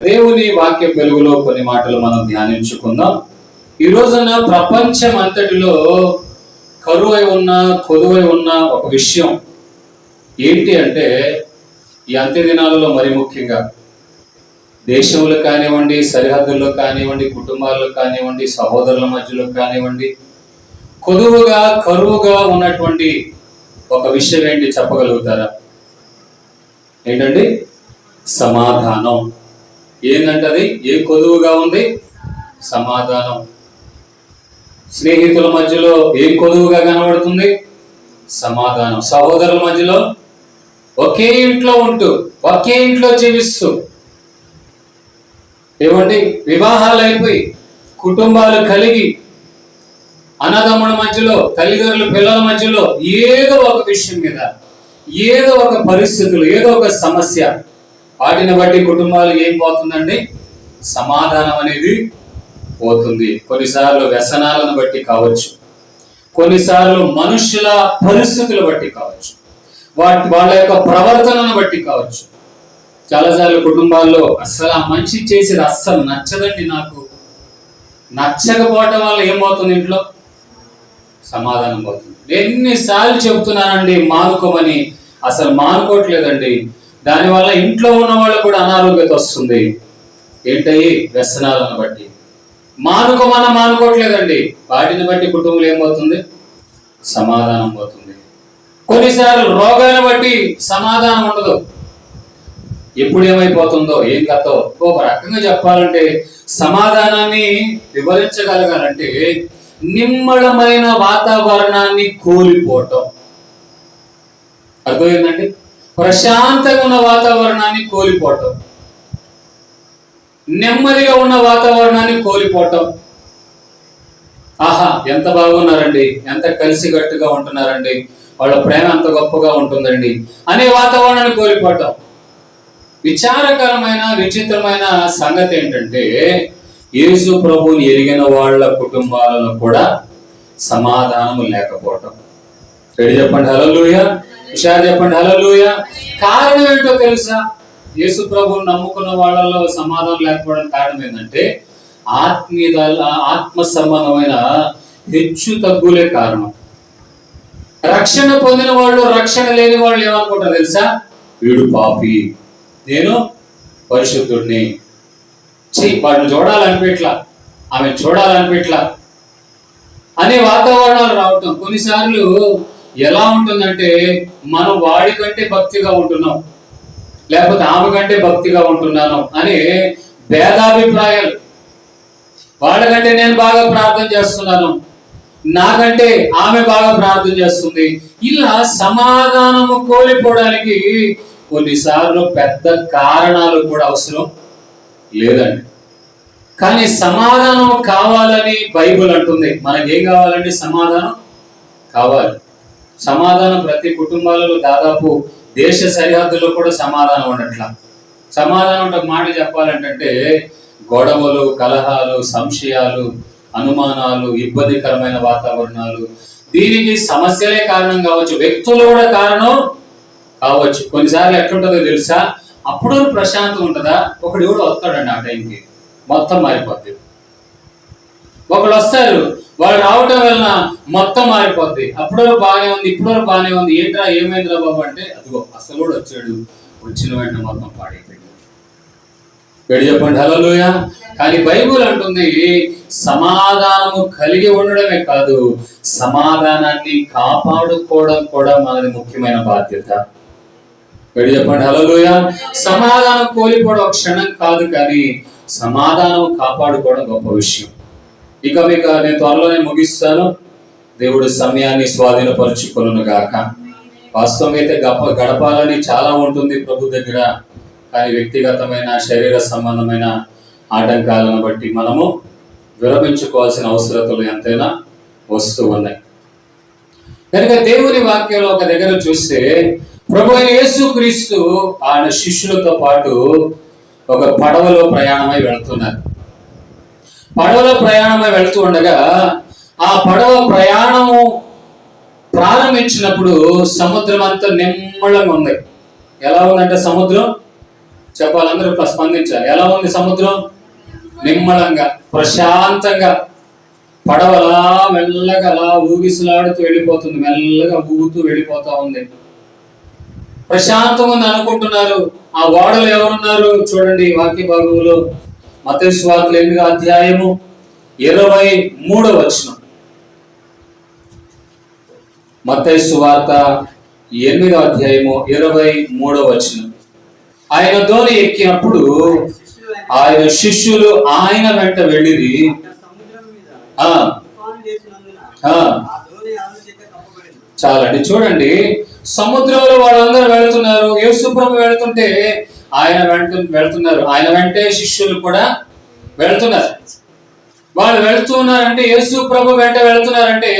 దేవుని వాక్య వెలుగులో కొన్ని మాటలు మనం ధ్యానించుకుందాం. ఈ రోజున ప్రపంచం అంతటిలో కరువై ఉన్న కొదువై ఉన్న ఒక విషయం ఏంటి అంటే, ఈ అంత్య దినాలలో మరి ముఖ్యంగా దేశంలో కానివ్వండి, సరిహద్దుల్లో కానివ్వండి, కుటుంబాల్లో కానివ్వండి, సహోదరుల మధ్యలో కానివ్వండి, కొదువుగా కరువుగా ఉన్నటువంటి ఒక విషయం ఏంటి చెప్పగలుగుతారా? ఏంటండి? సమాధానం. ఏంటంటది? ఏ కొదువుగా ఉంది? సమాధానం. స్నేహితుల మధ్యలో ఏం కొదువుగా కనబడుతుంది? సమాధానం. సహోదరుల మధ్యలో ఒకే ఇంట్లో ఉంటూ ఒకే ఇంట్లో జీవిస్తూ ఏమండి, వివాహాలు అయిపోయి కుటుంబాలు కలిగి అన్నదమ్ముల మధ్యలో, తల్లిదండ్రుల పిల్లల మధ్యలో ఏదో ఒక విషయం మీద, ఏదో ఒక పరిస్థితులు, ఏదో ఒక సమస్య, వాటిని బట్టి కుటుంబాలు ఏం పోతుందండి? సమాధానం అనేది పోతుంది. కొన్నిసార్లు వ్యసనాలను బట్టి కావచ్చు, కొన్నిసార్లు మనుషుల పరిస్థితులు బట్టి కావచ్చు, వాళ్ళ యొక్క ప్రవర్తనను బట్టి కావచ్చు. చాలాసార్లు కుటుంబాల్లో అస్సలు ఆ మనిషి చేసేది అస్సలు నచ్చదండి, నాకు నచ్చకపోవటం వల్ల ఏమవుతుంది? ఇంట్లో సమాధానం పోతుంది. ఎన్నిసార్లు చెబుతున్నానండి మానుకోమని, అసలు మానుకోవట్లేదండి. దానివల్ల ఇంట్లో ఉన్న వాళ్ళు కూడా అనారోగ్యత వస్తుంది. ఏంటయ్యి? వ్యసనాలను బట్టి. మానుకోమన్నా మానుకోవట్లేదండి, వాటిని బట్టి కుటుంబంలో ఏమవుతుంది? సమాధానం పోతుంది. కొన్నిసార్లు రోగాలను బట్టి సమాధానం ఉండదు. ఎప్పుడు ఏమైపోతుందో ఏం కథో. ఒక రకంగా చెప్పాలంటే సమాధానాన్ని వివరించగలగాలంటే నిమ్మళమైన వాతావరణాన్ని కోల్పోవటం. అర్థమైందండి? ప్రశాంతంగా ఉన్న వాతావరణాన్ని కోల్పోవటం, నెమ్మదిగా ఉన్న వాతావరణాన్ని కోల్పోవటం. ఆహా, ఎంత బాగున్నారండి, ఎంత కలిసికట్టుగా ఉంటున్నారండి, వాళ్ళ ప్రేమ ఎంత గొప్పగా ఉంటుందండి అనే వాతావరణాన్ని కోల్పోవటం. విచారకరమైన విచిత్రమైన సంగతి ఏంటంటే, యేసు ప్రభువుని ఎరిగిన వాళ్ళ కుటుంబాలలో కూడా సమాధానం లేకపోవటం. రెడీ చెప్పండి హల్లెలూయా. హుషారు చెప్పండి హల్లెలూయా. కారణం ఏంటో తెలుసా? యేసు ప్రభువుని నమ్ముకున్న వాళ్ళలో సమాధానం లేకపోవడం కారణం ఏంటంటే ఆత్మ సంబంధమైన హెచ్చు తగ్గులే కారణం. రక్షణ పొందిన వాళ్ళు, రక్షణ లేని వాళ్ళు ఏమనుకుంటారు తెలుసా? వీడు పాపి, నేను పరిశుద్ధుడిని, వాడిని చూడాలనిపిట్లా, ఆమె చూడాలనిపిట్లా అనే వాతావరణాలు రావటం. కొన్నిసార్లు ఎలా ఉంటుందంటే, మనం వాడికంటే భక్తిగా ఉంటున్నాం, లేకపోతే ఆమె కంటే భక్తిగా ఉంటున్నాను అనే భేదాభిప్రాయాలు. వాళ్ళకంటే నేను బాగా ప్రార్థన చేస్తున్నాను, నాకంటే ఆమె బాగా ప్రార్థన చేస్తుంది. ఇలా సమాధానము కోల్పోవడానికి కొన్నిసార్లు పెద్ద కారణాలు కూడా అవసరం లేదండి. కానీ సమాధానం కావాలని బైబిల్ అంటుంది. మనకేం కావాలండి? సమాధానం కావాలి. సమాధానం ప్రతి కుటుంబాలలో, దాదాపు దేశ సరిహద్దుల్లో కూడా సమాధానం ఉండట్లా. సమాధానం ఒక మాట చెప్పాలంటే గొడవలు, కలహాలు, సంశయాలు, అనుమానాలు, ఇబ్బందికరమైన వాతావరణాలు, దీనికి సమస్యలే కారణం కావచ్చు, వ్యక్తులు కూడా కారణం కావచ్చు. కొన్నిసార్లు ఎట్లుంటుందో తెలుసా? అప్పుడు ప్రశాంతం ఉంటుందా? ఒకడు ఎవడు వస్తాడండి, ఆ టైంకి మొత్తం మారిపోద్ది. ఒకళ్ళు వస్తారు, వాళ్ళు రావటం వలన మొత్తం మారిపోద్ది. అప్పుడు బాగానే ఉంది, ఇప్పుడు బాగానే ఉంది, ఏంట్రా ఏమైందిరా బాబు అంటే, అదిగో అసలు కూడా వచ్చాడు, వచ్చిన వెంటనే మొత్తం పాడైపోయింది. పెడి చెప్పండి హల్లెలూయా. కానీ బైబిల్ అంటుంది సమాధానము కలిగి ఉండడమే కాదు, సమాధానాన్ని కాపాడుకోవడం కూడా మనది ముఖ్యమైన బాధ్యత. పెడి చెప్పండి హల్లెలూయా. సమాధానం కోల్పోవడం ఒక క్షణం కాదు, కానీ సమాధానం కాపాడుకోవడం గొప్ప విషయం. ఇక మీకు నేను త్వరలోనే ముగిస్తాను. దేవుడు సమయాన్ని స్వాధీనపరుచుకొనును గాక. వాస్తవం అయితే గడపాలని చాలా ఉంటుంది ప్రభు దగ్గర, కానీ వ్యక్తిగతమైన శరీర సంబంధమైన ఆటంకాలను బట్టి మనము విరమించుకోవాల్సిన అవసరతలు ఎంతైనా వస్తూ ఉన్నాయి. కనుక దేవుని వాక్యంలో ఒక దగ్గర చూస్తే, ప్రభు అయిన యేసుక్రీస్తు ఆయన శిష్యులతో పాటు ఒక పడవలో ప్రయాణమై వెళుతున్నారు. పడవలో ప్రయాణమై వెళుతూ ఉండగా ఆ పడవ ప్రయాణము ప్రారంభించినప్పుడు సముద్రం అంతా నిమ్మళంగా ఉంది. ఎలా ఉందంటే సముద్రం చెప్పాలందరూ ఇప్పుడు స్పందించాలి. ఎలా ఉంది సముద్రం? నిమ్మలంగా, ప్రశాంతంగా, పడవలా మెల్లగా అలా ఊగిసలాడుతూ వెళ్ళిపోతుంది, మెల్లగా ఊగుతూ వెళ్ళిపోతా ఉంది. ప్రశాంతంగా ఉంది అనుకుంటున్నారు. ఆ ఓడలు ఎవరున్నారు చూడండి వాక్య భాగంలో, మత్తయి సువార్త 8వ అధ్యాయము 23వ వచనం. మత్తయి సువార్త 8వ అధ్యాయము 23వ వచనం. ఆయన దోణి ఎక్కినప్పుడు ఆయన శిష్యులు ఆయన వెంట వెళ్ళిరి. చాలండి, చూడండి, సముద్రంలో వాళ్ళందరూ వెళ్తున్నారు, యేసు ప్రభు వెళ్తుంటే ఆయన వెళ్తున్నారు, ఆయన వెంటే శిష్యులు కూడా వెళ్తున్నారు. వాళ్ళు వెళ్తున్నారంటే యేసు ప్రభు వెంట వెళ్తున్నారంటే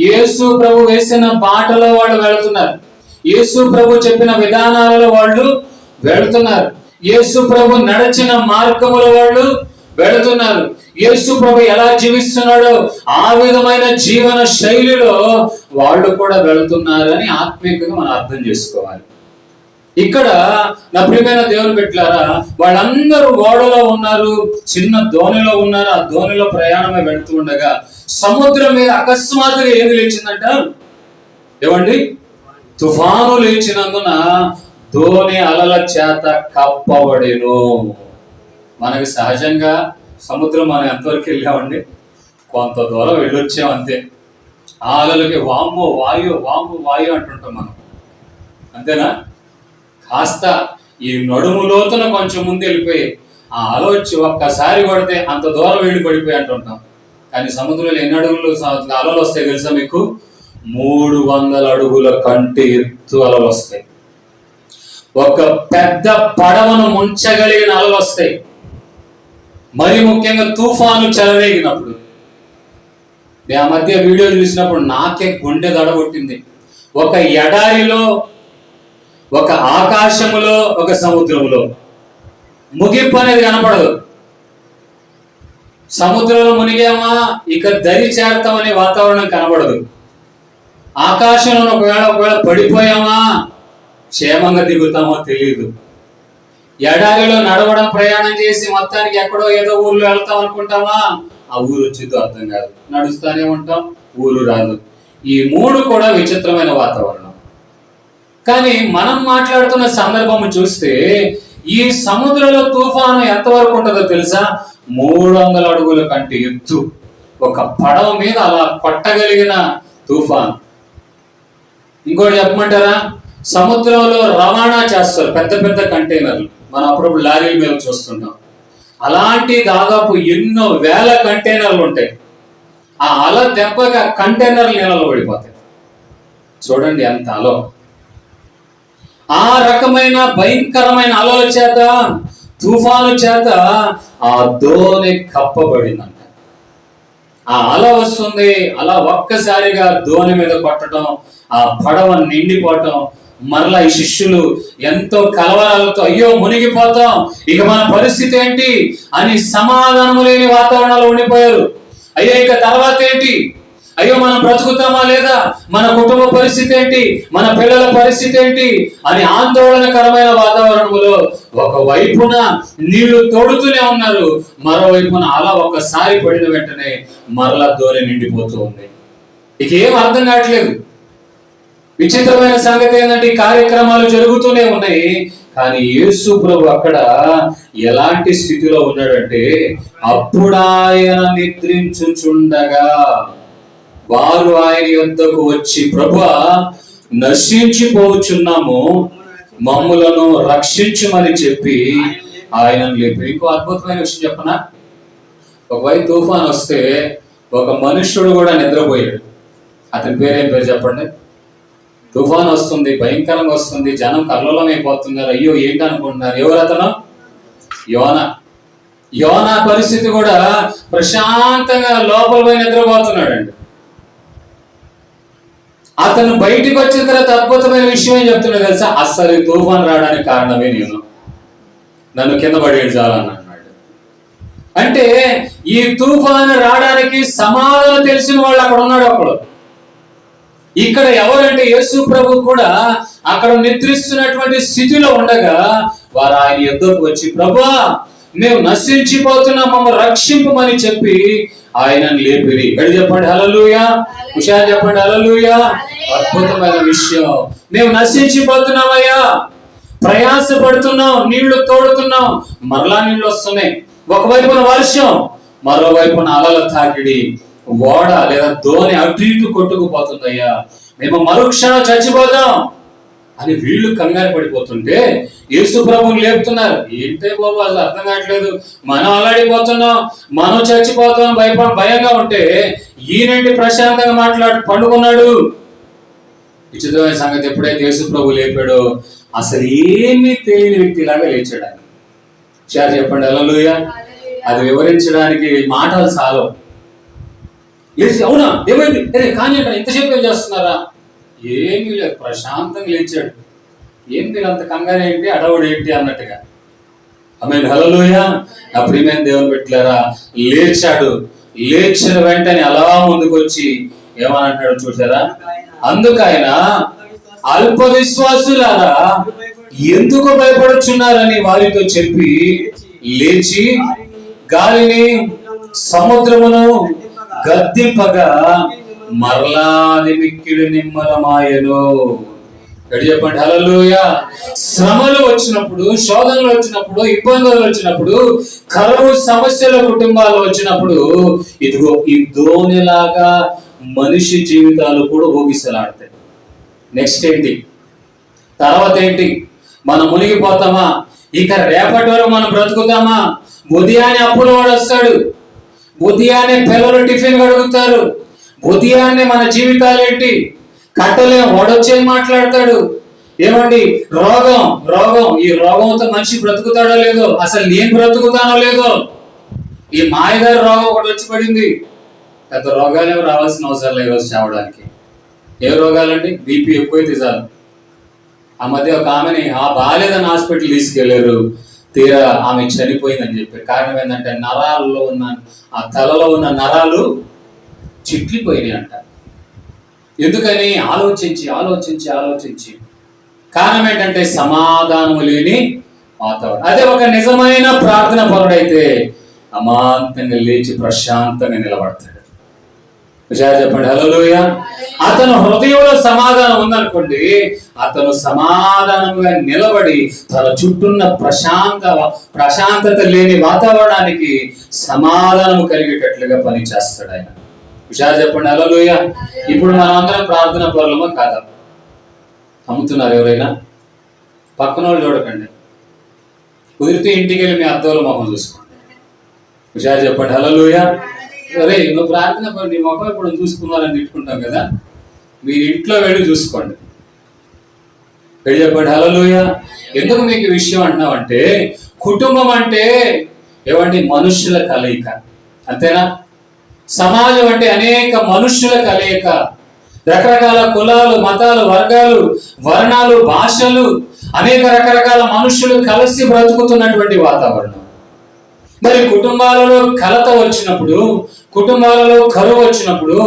యేసు ప్రభు వేసిన బాటలో వాళ్ళు వెళ్తున్నారు, యేసు ప్రభు చెప్పిన విధానాలలో వాళ్ళు వెళ్తున్నారు, యేసు ప్రభు నడిచిన మార్గముల వాళ్ళు వెళుతున్నారు, యేసు ప్రభు ఎలా జీవిస్తున్నాడో ఆ విధమైన జీవన శైలిలో వాళ్ళు కూడా వెళుతున్నారని ఆత్మీయంగా మనం అర్థం చేసుకోవాలి. ఇక్కడ నా ప్రియమైన దేవుని బిడ్డలారా, వాళ్ళందరూ ఓడలో ఉన్నారు, చిన్న దోణిలో ఉన్నారు. ఆ దోణిలో ప్రయాణమే వెళుతూ ఉండగా సముద్రం మీద అకస్మాత్తుగా ఏది లేచిందంట? ఏమండి? తుఫాను లేచినందున దోణి అలల చేత కప్పబడెను. మనకి సహజంగా సముద్రం మనం ఎంతవరకు వెళ్ళామండి? కొంత దూరం వెళ్ళొచ్చాం అంతే. ఆ అలలకి వామ్మో వాయు, వామ్మో వాయు అంటుంటాం మనం, అంతేనా? కాస్త ఈ నడుము లోతున కొంచెం ముందు వెళ్ళిపోయి ఆ అల వచ్చి ఒక్కసారి కొడితే అంత దూరం వెళ్ళి పడిపోయి అంటుంటాం. కానీ సముద్రంలో ఎన్ని అడుగులు అలలు వస్తాయి తెలుసా మీకు? 300 అడుగుల కంటే ఎత్తు అలలు వస్తాయి. ఒక పెద్ద పడవను ముంచగలిగిన అలలు వస్తాయి. మరి ముఖ్యంగా తుఫాను చెలరేగినప్పుడు. ఆ మధ్య వీడియో చూసినప్పుడు నాకే గుండె దడగొట్టింది. ఒక ఎడారిలో, ఒక ఆకాశములో, ఒక సముద్రములో ముగింపు అనేది కనపడదు. సముద్రంలో మునిగామా ఇక దరి చేరతామనే వాతావరణం కనబడదు. ఆకాశంలో ఒకవేళ పడిపోయామా క్షేమంగా దిగుతామో తెలియదు. ఎడారిలో నడవడం, ప్రయాణం చేసి మొత్తానికి ఎక్కడో ఏదో ఊర్లో వెళ్తాం అనుకుంటామా, ఆ ఊరు వచ్చిందో అర్థం కాదు. నడుస్తానే ఉంటాం, ఊరు రాదు. ఈ 3 కూడా విచిత్రమైన వాతావరణం. కానీ మనం మాట్లాడుతున్న సందర్భం చూస్తే ఈ సముద్రంలో తుఫాను ఎంతవరకు ఉంటుందో తెలుసా? 300 అడుగుల కంటే ఎత్తు. ఒక పడవ మీద అలా కొట్టగలిగిన తుఫాను. ఇంకోటి చెప్పమంటారా? సముద్రంలో రవాణా చేస్తారు పెద్ద పెద్ద కంటైనర్లు. మనం అప్పుడప్పుడు లారీల మీద చూస్తుంటాం. అలాంటి దాదాపు ఎన్నో వేల కంటైనర్లు ఉంటాయి. ఆ అల దెబ్బగా కంటైనర్లు నీళ్ళలో పడిపోతాయి. చూడండి ఎంత అలో. ఆ రకమైన భయంకరమైన అలల చేత, తుఫాను చేత ఆ దోణి కప్పబడిందంట. ఆ అల వస్తుంది, అలా ఒక్కసారిగా దోణి మీద కొట్టడం, ఆ పడవ నిండిపోవటం. మరలా ఈ శిష్యులు ఎంతో కలవరాలతో అయ్యో మునిగిపోతాం, ఇక మన పరిస్థితి ఏంటి అని సమాధానము లేని వాతావరణంలో ఉండిపోయారు. అయ్యో ఇక తర్వాత ఏంటి, అయ్యో మనం బ్రతుకుతామా లేదా, మన కుటుంబ పరిస్థితి ఏంటి, మన పిల్లల పరిస్థితి ఏంటి అని ఆందోళనకరమైన వాతావరణంలో ఒకవైపున నీళ్లు తోడుతూనే ఉన్నారు, మరోవైపున అలా ఒక్కసారి పడిన వెంటనే మరలా దోణి నిండిపోతూ ఉంది. ఇక ఏం అర్థం కావట్లేదు. విచిత్రమైన సంగతి ఏంటంటే ఈ కార్యక్రమాలు జరుగుతూనే ఉన్నాయి, కానీ యేసు ప్రభు అక్కడ ఎలాంటి స్థితిలో ఉన్నాడంటే, అప్పుడు ఆయన నిద్రించుచుండగా వారు ఆయన యొద్దకు వచ్చి, ప్రభువా నశించిపోవచ్చున్నాము, మమ్ములను రక్షించమని చెప్పి ఆయనను లేపి. ఇంకో అద్భుతమైన విషయం చెప్పనా? ఒకవైపు తుఫాన్ వస్తే ఒక మనుష్యుడు కూడా నిద్రపోయాడు. అతని పేరేం పేరు చెప్పండి? తుఫాన్ వస్తుంది, భయంకరంగా వస్తుంది, జనం కల్లోలం అయిపోతున్నారు. అయ్యో ఏంటి అనుకుంటున్నారు. ఎవరు అతను? యోనా. యోనా పరిస్థితి కూడా ప్రశాంతంగా లోపల పోయి నిద్రపోతున్నాడండి. అతను బయటికి వచ్చిన తర్వాత అద్భుతమైన విషయం ఏం చెప్తున్నాడు తెలుసా? అస్సలు ఈ తుఫాన్ రావడానికి కారణమే నేను, నన్ను కింద పడేది చాలని అన్నాడు. అంటే ఈ తుఫాను రావడానికి సమాధానం తెలిసిన వాళ్ళు అక్కడ ఉన్నాడు అప్పుడు. ఇక్కడ ఎవరంటే యేసు ప్రభు కూడా అక్కడ నిద్రిస్తున్నటువంటి స్థితిలో ఉండగా వారు ఆయన యుద్ధకు వచ్చి, ప్రభువా మేము నశించిపోతున్నాం, మమ్మల్ని రక్షింపమని చెప్పి ఆయనను లేపిరి. ఎక్కడ చెప్పండి హల్లెలూయా, హుషారు చెప్పండి హల్లెలూయా. అద్భుతమైన విషయం. మేము నశించిపోతున్నామయ్యా, ప్రయాసపడుతున్నాం, నీళ్లు తోడుతున్నాం, మరలా నీళ్లు వస్తున్నాయి. ఒకవైపున వర్షం, మరోవైపున అలల తాకిడి, ఓడ లేదా దోణి అటు ఇటు కొట్టుకుపోతుందయ్యా, మేము మరుక్షణం చచ్చిపోతాం అని వీళ్ళు కంగారు పడిపోతుంటే యేసు ప్రభువుని లేపుతున్నారు. ఏంటే బాబు అసలు అర్థం కావట్లేదు, మనం అల్లాడిపోతున్నాం, మనం చచ్చిపోతాం భయంగా ఉంటే ఈయనంటి ప్రశాంతంగా పండుకున్నాడు. విచిత్రమైన సంగతి, ఎప్పుడైతే యేసు ప్రభు లేపాడో అసలు ఏమీ తెలియని వ్యక్తిలాగా లేచాడు ఆయన. చాలు చెప్పండి హల్లెలూయా. అది వివరించడానికి మాటలు చాలు. లేచి, అవునా ఏమైంది, కానీ ఇంతసేపు ఏం చేస్తున్నారా, ఏమీ లేదు, ప్రశాంతంగా లేచాడు. ఏం మీరు అంత కంగారు ఏంటి, అడవుడు ఏంటి అన్నట్టుగా. ఆమేన్ హల్లెలూయా. నా ప్రియమైన దేవుని బిడ్డలారా, లేచాడు. లేచిన వెంటనే అలా ముందుకు వచ్చి ఏమనంటాడు చూసారా, అందుకైన అల్ప విశ్వాసులారా ఎందుకు భయపడుచున్నారని వారితో చెప్పి లేచి గాలిని సముద్రమును గద్దింపగా మరలాది మిక్కిడి నిమ్మలమాయను. ఎక్కడ చెప్పండి హల్లెలూయా. శ్రమలు వచ్చినప్పుడు, శోధనలు వచ్చినప్పుడు, ఇబ్బందులు వచ్చినప్పుడు, కరువు సమస్యల కుటుంబాలు వచ్చినప్పుడు ఇదిగో ఈ దోణిలాగా మనిషి జీవితాలు కూడా ఊగిసలాడతాయి. నెక్స్ట్ ఏంటి, తర్వాత ఏంటి, మనం మునిగిపోతామా, ఇక రేపటి వరకు మనం బ్రతుకుతామా, ఉదయాన్నే అప్పుల వాడు వస్తాడు, ఉదయాన్నే పిల్లలు టిఫిన్ అడుగుతారు, ఉదయాన్నే మన జీవితాలు ఏంటి కట్టలేం, వాడొచ్చేది మాట్లాడతాడు. ఏమండి రోగం, ఈ రోగంతో మనిషి బ్రతుకుతాడో లేదో, అసలు నేను బ్రతుకుతానో లేదో. ఈ మాయగారి రోగం ఒకటి వచ్చి పడింది. పెద్ద రోగాలు రావాల్సిన అవసరం లేదు ఈరోజు చావడానికి. ఏ రోగాలండి, బీపీ ఎక్కువైతే చాలు. ఆ మధ్య ఒక ఆమెని బాలేదని హాస్పిటల్ తీసుకెళ్లారు, తీరా ఆమె చనిపోయిందని చెప్పారు. కారణం ఏంటంటే నరాల్లో ఉన్న, ఆ తలలో ఉన్న నరాలు చిట్లిపోయినాయి అంట. ఎందుకని ఆలోచించి కారణం ఏంటంటే సమాధానం లేని వాతావరణం. అదే ఒక నిజమైన ప్రార్థన పరుడైతే అమాంతంగా లేచి ప్రశాంతంగా నిలబడతాడు. చెప్పండి హల్లెలూయా. అతను హృదయంలో సమాధానం ఉందనుకోండి, అతను సమాధానంగా నిలబడి తన చుట్టూన్న ప్రశాంతత లేని వాతావరణానికి సమాధానం కలిగేటట్లుగా పని చేస్తాడు ఆయన. విషయాలు చెప్పండి హల్లెలూయా. ఇప్పుడు మనం అందరం ప్రార్థన పరులమా కాదా? అమ్ముతున్నారు ఎవరైనా? పక్కన వాళ్ళు చూడకండి, కుదిరితే ఇంటికి వెళ్ళి మీ అద్దంలో మొహం చూసుకోండి. విషయాలు చెప్పండి హల్లెలూయా. అరే నువ్వు ప్రార్థన పరు, నీ మొహం ఇప్పుడు చూసుకున్నారని తిట్టుకుంటాం కదా, మీరు ఇంట్లో వెళ్ళి చూసుకోండి. వెళ్ళి చెప్పండి హల్లెలూయా. ఎందుకు మీకు విషయం అంటున్నామంటే, కుటుంబం అంటే ఏమండి మనుష్యుల కలయిక, అంతేనా? సమాజం అంటే అనేక మనుష్యుల కలయిక, రకరకాల కులాలు, మతాలు, వర్గాలు, వర్ణాలు, భాషలు, అనేక రకరకాల మనుష్యులు కలిసి బ్రతుకుతున్నటువంటి వాతావరణం. మరి కుటుంబాలలో కలత వచ్చినప్పుడు, కుటుంబాలలో కరువు వచ్చినప్పుడు,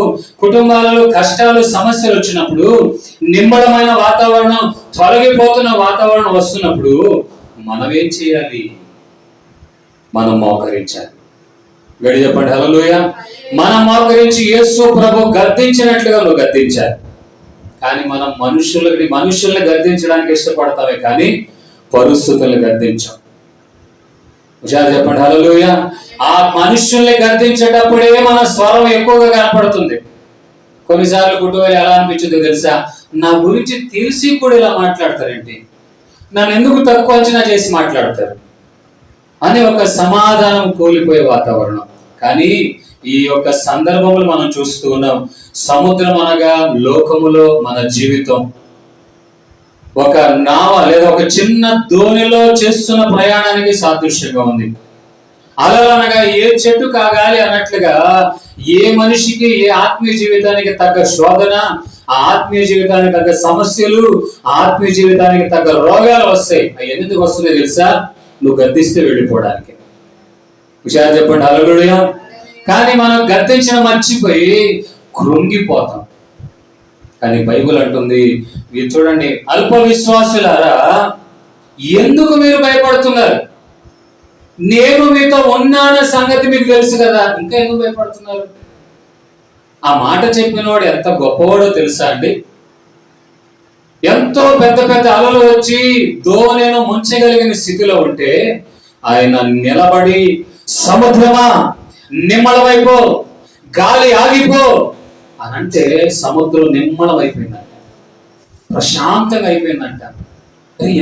కుటుంబాలలో కష్టాలు సమస్యలు వచ్చినప్పుడు, నిమ్మడమైన వాతావరణం తొలగిపోతున్న వాతావరణం వస్తున్నప్పుడు మనం ఏం చేయాలి? మనం మోకరించాలి. గడి చెప్పండి హల్లెలూయా. మనం మోకరించి యేసు ప్రభు గద్దించినట్లుగా నువ్వు గద్దించాలి. కానీ మనం మనుషుల్ని గద్దించడానికి ఇష్టపడతామే కానీ పరిస్థితుల్ని గద్దించాం. హుషారు చెప్పండి హల్లెలూయా. ఆ మనుషుల్ని గద్దించేటప్పుడే మన స్వరం ఎక్కువగా కనపడుతుంది. కొన్నిసార్లు కుటుంబాలు ఎలా అనిపించిందో తెలుసా, నా గురించి తెలిసి కూడా ఇలా మాట్లాడతారేంటి, నన్ను ఎందుకు తక్కువ అంచనా చేసి మాట్లాడతారు అని ఒక సమాధానం కోల్పోయే వాతావరణం. కానీ ఈ యొక్క సందర్భంలో మనం చూస్తూ ఉన్నాం, సముద్రం అనగా లోకములో మన జీవితం ఒక నావ లేదా ఒక చిన్న దోణిలో చేస్తున్న ప్రయాణానికి సాదృశ్యంగా ఉంది. అలలనగా ఏ చెట్టు కాగాలి అన్నట్లుగా ఏ మనిషికి ఏ ఆత్మీయ జీవితానికి తగ్గ శోధన, ఆ ఆత్మీయ జీవితానికి తగ్గ సమస్యలు, ఆత్మీయ జీవితానికి తగ్గ రోగాలు వస్తాయి. అవి ఎందుకు వస్తున్నాయి తెలుసా? నువ్వు గద్దిస్తే వెళ్ళిపోవడానికి. విషయాలు చెప్పండి హల్లెలూయా. కానీ మనం గద్దించిన మర్చిపోయి కృంగిపోతాం. కానీ బైబిల్ అంటుంది, మీరు చూడండి, అల్ప విశ్వాసులారా ఎందుకు మీరు భయపడుతున్నారు? నేను మీతో ఉన్నాన సంగతి మీకు తెలుసు కదా, ఇంకా ఎందుకు భయపడుతున్నారు? ఆ మాట చెప్పినవాడు ఎంత గొప్పవాడో తెలుసా అండి? ఎంతో పెద్ద పెద్ద అలలు వచ్చి దోవనేను ముంచగలిగిన స్థితిలో ఉంటే ఆయన నిలబడి, సముద్రమా నిమ్మళమైపో, గాలి ఆగిపో అని అంటే సముద్రం నిమ్మళం అయిపోయిందంట, ప్రశాంతంగా అయిపోయిందంట.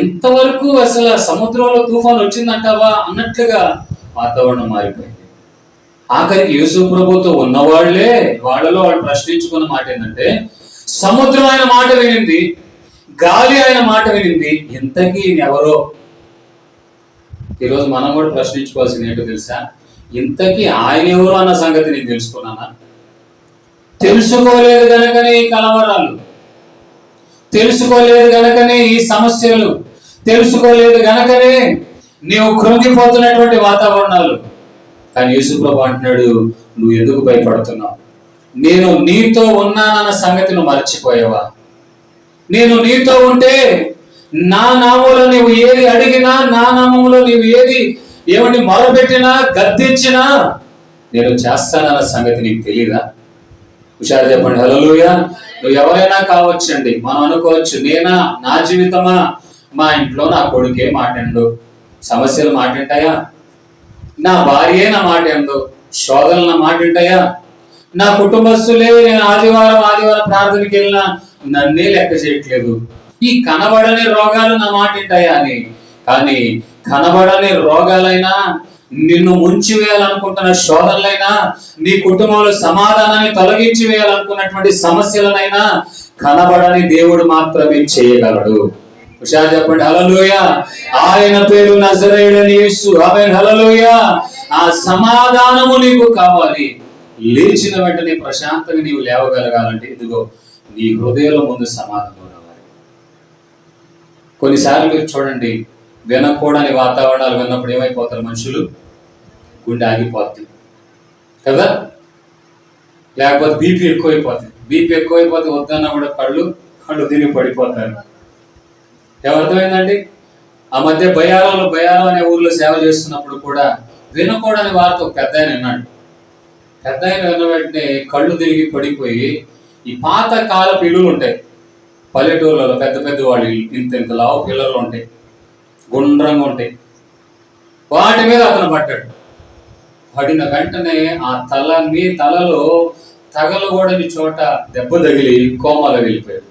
ఎంతవరకు అసలు సముద్రంలో తుఫాను వచ్చిందంటావా అన్నట్లుగా వాతావరణం మారిపోయింది. ఆఖరికి యేసు ప్రభుతో ఉన్నవాళ్లే వాళ్ళలో వాళ్ళు ప్రశ్నించుకున్న మాట ఏంటంటే, సముద్రం ఆయన మాట వినింది, గాలి ఆయన మాట వినింది, ఇంతకీ ఎవరో? ఈరోజు మనం కూడా ప్రశ్నించుకోవాల్సింది ఏంటో తెలుసా? ఇంతకీ ఆయన ఎవరో అన్న సంగతి నేను తెలుసుకున్నానా? తెలుసుకోలేదు గనకనే ఈ కలవరాలు, తెలుసుకోలేదు గనకనే ఈ సమస్యలు, తెలుసుకోలేదు గనకనే నీవు కృంగిపోతున్నటువంటి వాతావరణాలు. కానీ యేసు ప్రభు అంటున్నాడు, నువ్వు ఎందుకు భయపడుతున్నావు? నేను నీతో ఉన్నానన్న సంగతి నువ్వు మర్చిపోయావా? నేను నీతో ఉంటే నా నామంలో నీవు ఏది అడిగినా, నా నామంలో నీవు ఏమని మొరపెట్టినా, గద్దించినా నేను చేస్తానన్న సంగతి నీకు తెలీదా? హుషారు చెప్పండి హల్లెలూయా. నువ్వు ఎవరైనా కావచ్చండి. మనం అనుకోవచ్చు, నేనా, నా జీవితమా, మా ఇంట్లో నా కొడుకే మాట్లాడు, సమస్యలు మాట్లాంటాయా? నా భార్యే నా మాట ఎందు, శోధనలు నా మాట వింటాయా? నా కుటుంబస్తులే నేను ఆదివారం ప్రార్థనకి వెళ్ళినా నన్నే లెక్క చేయట్లేదు. ఈ కనబడని రోగాలు నా మాట వింటాయా అని. కానీ కనబడని రోగాలైనా, నిన్ను ముంచి వేయాలనుకుంటున్న శోధనలైనా, నీ కుటుంబంలో సమాధానాన్ని తొలగించి వేయాలనుకున్నటువంటి సమస్యలనైనా కనబడని దేవుడు మాత్రమే చేయగలడు. హుషారు చెప్పండి హల్లెలూయా. ఆయన పేరు నజరేయుడైన యేసు. ఆమేన్ హల్లెలూయా. ఆ సమాధానము నీకు కావాలి. లేచిన వెంటనే ప్రశాంతంగా నీవు లేవగలగాలంటే ఇదిగో నీ హృదయంలో ముందు సమాధానం రావాలి. కొన్నిసార్లు మీరు చూడండి, వినకూడని వాతావరణాలు విన్నప్పుడు ఏమైపోతారు మనుషులు? గుండె ఆగిపోతుంది కదా, లేకపోతే బీపీ ఎక్కువైపోతే వద్దన్నా కూడా కళ్ళు తిరిగి పడిపోతారు. ఏమర్థమైందండి? ఆ మధ్య బయారం అనే ఊర్లో సేవ చేస్తున్నప్పుడు కూడా వినకూడని వార్త ఒక పెద్ద ఆయన విన్నాడు. పెద్ద ఆయన విన్న వెంటనే కళ్ళు తిరిగి పడిపోయి, ఈ పాత కాలపు ఇల్లులు ఉంటాయి పల్లెటూర్లలో, పెద్ద పెద్ద వాళ్ళు ఇంత లావు పిల్లలు ఉంటాయి, గుండ్రంగా ఉంటాయి, వాటి మీద అతను పడ్డాడు. పడిన వెంటనే ఆ తలలో తగలకూడని చోట దెబ్బ తగిలి కోమాలో వెళ్ళిపోయాడు.